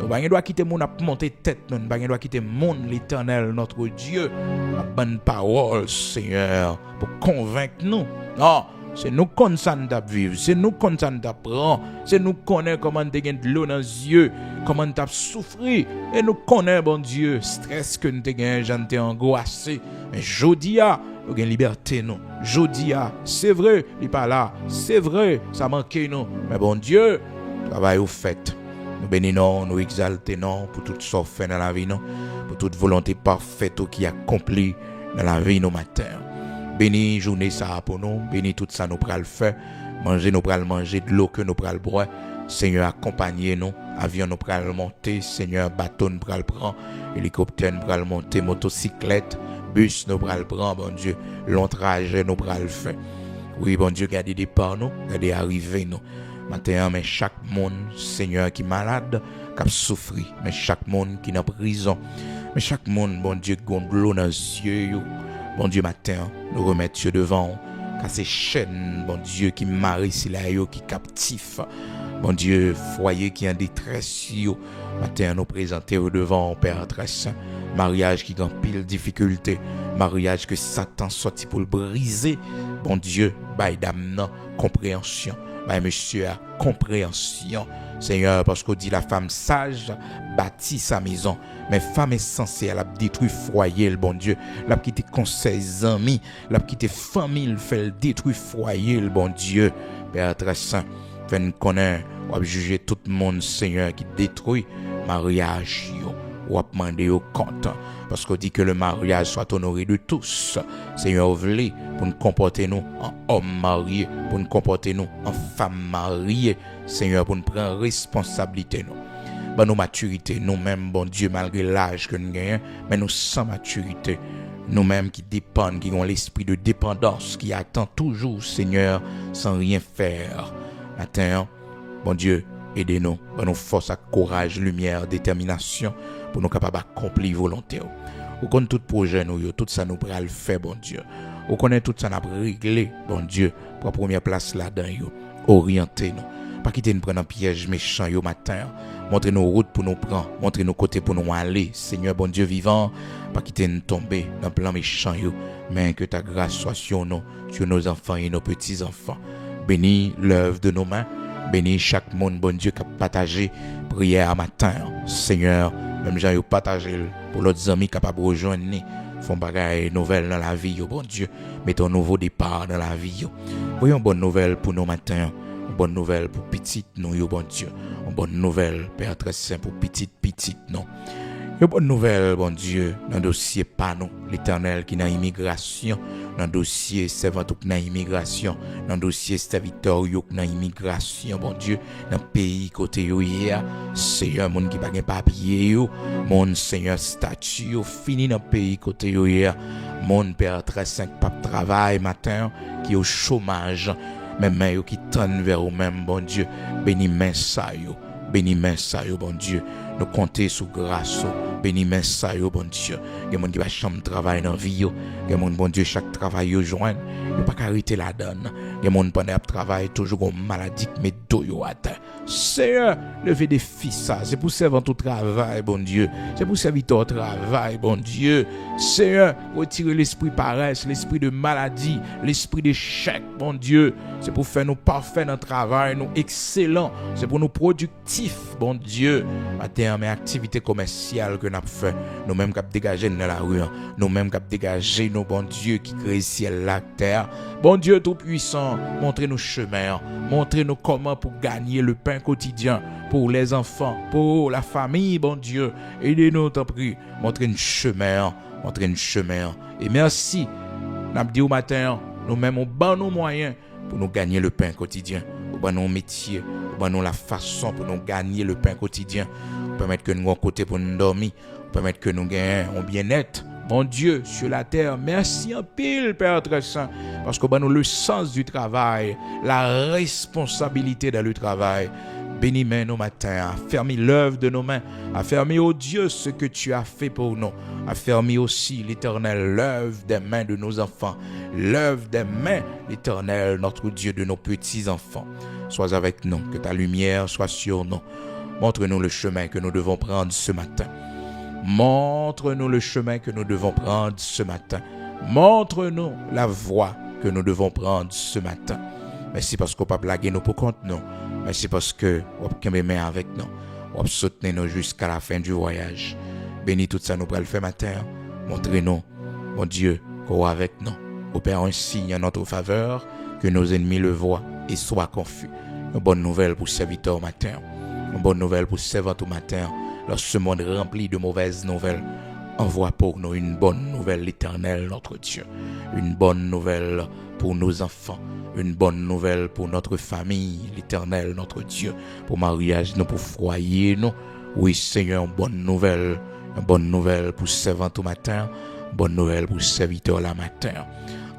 Nous ne doit quitter mon monter tête, nous ne doit quitter mon l'Éternel, notre Dieu, la bonne parole, Seigneur, pour convaincre nous. Non. C'est nous qu'on s'en vivre, c'est nous qu'on s'en apprend, c'est nous qu'on connaissons comment tu as de l'eau dans les yeux, comment tu as souffert, et nous connaissons, bon Dieu, stress que nous avons, j'en ai angoissé. Mais Jodia, nous avons liberté, nous. Jodia, c'est vrai, il n'est pas là, c'est vrai, ça manquait, nous. Mais bon Dieu, travail au fait. Nous bénissons, nous exaltons pour tout ce fait dans la vie, nous, pour toute volonté parfaite qui accomplit dans la vie, nos matins. Béni journée ça pour nous, béni tout ça nous pral faire, manger nous pral manger de l'eau que nous pral boire. Seigneur accompagnez nous, avion nous pral monter, Seigneur bateau nous pral prendre, hélicoptère nous pral monter, motocyclette, bus nous pral prendre, bon Dieu, long trajet nous pral faire. Oui, bon Dieu, gardez départ nous, gardez arriver nous. Maintenant, mais chaque monde, Seigneur qui est malade, qui a souffert, mais chaque monde qui est en prison, mais chaque monde, bon Dieu, qui a de l'eau dans les yeux. Bon Dieu, matin, nous remettons devant, car ces chaînes, bon Dieu, qui marient si là, qui captifs, bon Dieu, foyer qui est en détresse, matin, nous présentons devant, Père très saint, mariage qui a pile difficulté, mariage que Satan sorti pour le briser, bon Dieu, by dame, compréhension, by monsieur, compréhension, Seigneur, parce qu'on dit la femme sage bâtit sa maison, mais femme est censée, elle a détruit foyer, le bon Dieu, elle a quitté conseil amis, elle a quitté famille, elle fait détruire foyer, le bon Dieu, Père très saint, fait nous connaître, on va juger tout le monde, Seigneur, qui détruit mariage, on va demander au compte, parce qu'on dit que le mariage soit honoré de tous, Seigneur, voulez pour nous comporter nous en homme marié, pour nous comporter nous en femme mariée, Seigneur, pour nous prendre responsabilité nous. Ben, nos maturités, nous-mêmes, bon Dieu, malgré l'âge que nous gagnons, mais nous sans maturité, nous-mêmes qui dépendent, qui ont l'esprit de dépendance, qui attend toujours, Seigneur, sans rien faire. Matin, bon Dieu, aidez-nous, ben, nous force à courage, lumière, détermination, pour nous capables d'accomplir volonté. Ou connaît tout projet, nous, tout ça nous pourra le faire, bon Dieu. Ou connaît tout ça nous réglé, bon Dieu, pour la première place là-dedans, orientez-nous. Pas quitter nous prendre un piège méchant yo matin. Montrez nos routes pour nous prendre, montrez nos côtés pour nous aller. Seigneur bon Dieu vivant, pas quitter nous tomber dans plan méchant yo, mais que ta grâce soit sur nous, sur nos enfants et nos petits-enfants. Bénis l'œuvre de nos mains, bénis chaque monde bon Dieu qui a partagé prière matin. Seigneur, même gens yo partagé pour l'autre amis capable rejoindre font bagaille nouvelle dans la vie yo bon Dieu, mettons un nouveau départ dans la vie yo. Voyons bonne nouvelle pour nos matins. Bonne nouvelle pour petite nous, yo bon Dieu. Une bonne nouvelle, Père très saint, pour petite non. Une bonne nouvelle, bon Dieu, dans le dossier pas nous, l'Éternel qui est dans l'immigration, dans le dossier servant qui est dans l'immigration, dans le dossier serviteur qui est dans l'immigration, bon Dieu, dans le pays côté yo hier, Seigneur, monde qui pas de papier yo, mon Seigneur statut yo fini dans le pays côté yo hier, mon Père très saint, pas de travail matin, qui est au chômage. Mais yo qui tendent vers vous même, bon Dieu, bénis main ça yo. Bénis main ça yo bon Dieu. Nous compter sous grâce. Bénis main ça yo bon Dieu. Il y a monde qui va chambre travail dans vie yo. Il y a monde bon Dieu chaque travail yo joindre. Yo pas arrêter la donne. Il y a monde pendant travail toujours une maladie mais do yo atteint. Seigneur, lever des fils ça. C'est pour servir ton travail bon Dieu. C'est pour servir ton travail bon Dieu. Seigneur, retirer l'esprit paresse, l'esprit de maladie, l'esprit d'échec bon Dieu. C'est pour faire nous parfaits dans le travail, nous excellents. C'est pour nous productifs bon Dieu. Matin, mes activités commerciales que nous avons fait, nous-mêmes qui avons dégagé dans la rue, nous-mêmes qui avons dégagé nos bon Dieu qui crée ciel, la terre. Bon Dieu tout-puissant, montrez-nous chemin, montrez-nous comment pour gagner le pain quotidien pour les enfants, pour la famille, bon Dieu. Aidez-nous, t'en prie, montrez-nous chemin, montrez-nous chemin. Et merci, nous avons dit au matin, nous-mêmes, on bat nos moyens pour nous gagner le pain quotidien, pour nos métiers, pour nous la façon pour nous gagner le pain quotidien, pour permettre que nous ayons côté pour nous dormir, pour permettre que nous gagnions bien-être. Mon Dieu, sur la terre, merci en pile, Père très saint, parce que nous le sens du travail, la responsabilité dans le travail. Bénis-moi nos matins, affermis l'œuvre de nos mains, affermis, ô Dieu, ce que tu as fait pour nous, affermis aussi, l'Éternel, l'œuvre des mains de nos enfants, l'œuvre des mains, l'Éternel, notre Dieu, de nos petits-enfants. Sois avec nous, que ta lumière soit sur nous. Montre-nous le chemin que nous devons prendre ce matin. Montre-nous le chemin que nous devons prendre ce matin. Montre-nous la voie que nous devons prendre ce matin. Merci parce qu'on ne peut pas blaguer nous pour compte nous. Merci parce que vous avez main avec nous. Vous avez soutenu nous jusqu'à la fin du voyage. Bénis tout ça nous pour le faire matin. Montrez-nous, mon Dieu, qu'on est avec nous. Opère un signe en notre faveur, que nos ennemis le voient et soient confus. Une bonne nouvelle pour serviteur matin. Une bonne nouvelle pour servante au matin. Lorsque ce monde rempli de mauvaises nouvelles, envoie pour nous une bonne nouvelle, l'Éternel, notre Dieu. Une bonne nouvelle pour nos enfants. Une bonne nouvelle pour notre famille, l'Éternel, notre Dieu. Pour mariage, nous, pour foyer, nous. Oui, Seigneur, une bonne nouvelle. Une bonne nouvelle pour servant au matin. Une bonne nouvelle pour serviteur la matin.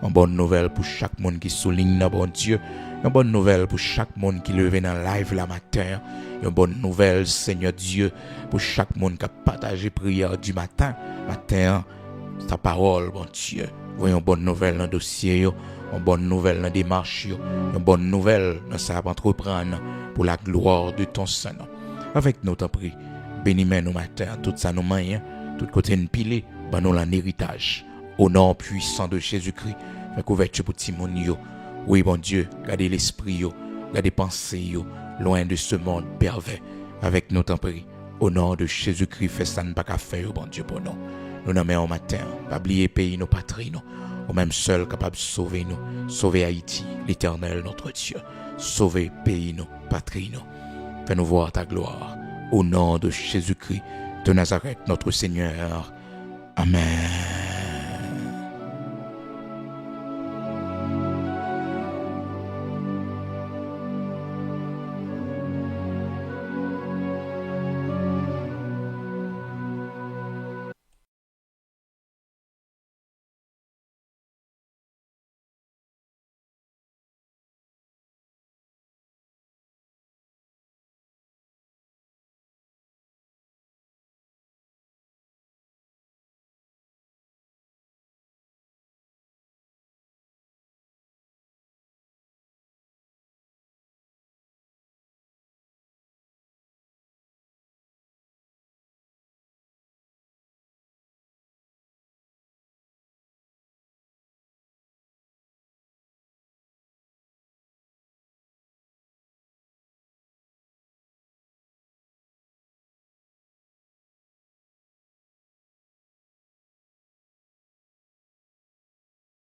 Une bonne nouvelle pour chaque monde qui souligne, bon Dieu. Une bonne nouvelle pour chaque monde qui levé dans le live la matin. Une bonne nouvelle, Seigneur Dieu, pour chaque monde qui a partagé prière du matin. Matin, ta parole, bon Dieu. Voyons une bonne nouvelle dans le dossier, une bonne nouvelle dans la démarche, une bonne nouvelle dans ça entreprendre pour la gloire de ton Saint-Nom. Avec nous, t'en prie, bénis-moi nos matins, tout ça nos mains, tout côté de pilé, ben nous l'en héritage. Au nom puissant de Jésus-Christ, fais couverture pour Timonio. Oui, bon Dieu, gardez l'esprit, gardez pensée, loin de ce monde pervers. Avec nous, t'en prie, au nom de Jésus-Christ, fais ça ne pas qu'à faire, bon Dieu, pour nous. Nous nommons au matin, pas oublier pays, nos patries, nous. Au même seul capable de sauver nous. Sauver Haïti, l'Éternel, notre Dieu. Sauver pays, nous, patrie, nous. Fais-nous voir ta gloire. Au nom de Jésus-Christ de Nazareth, notre Seigneur. Amen.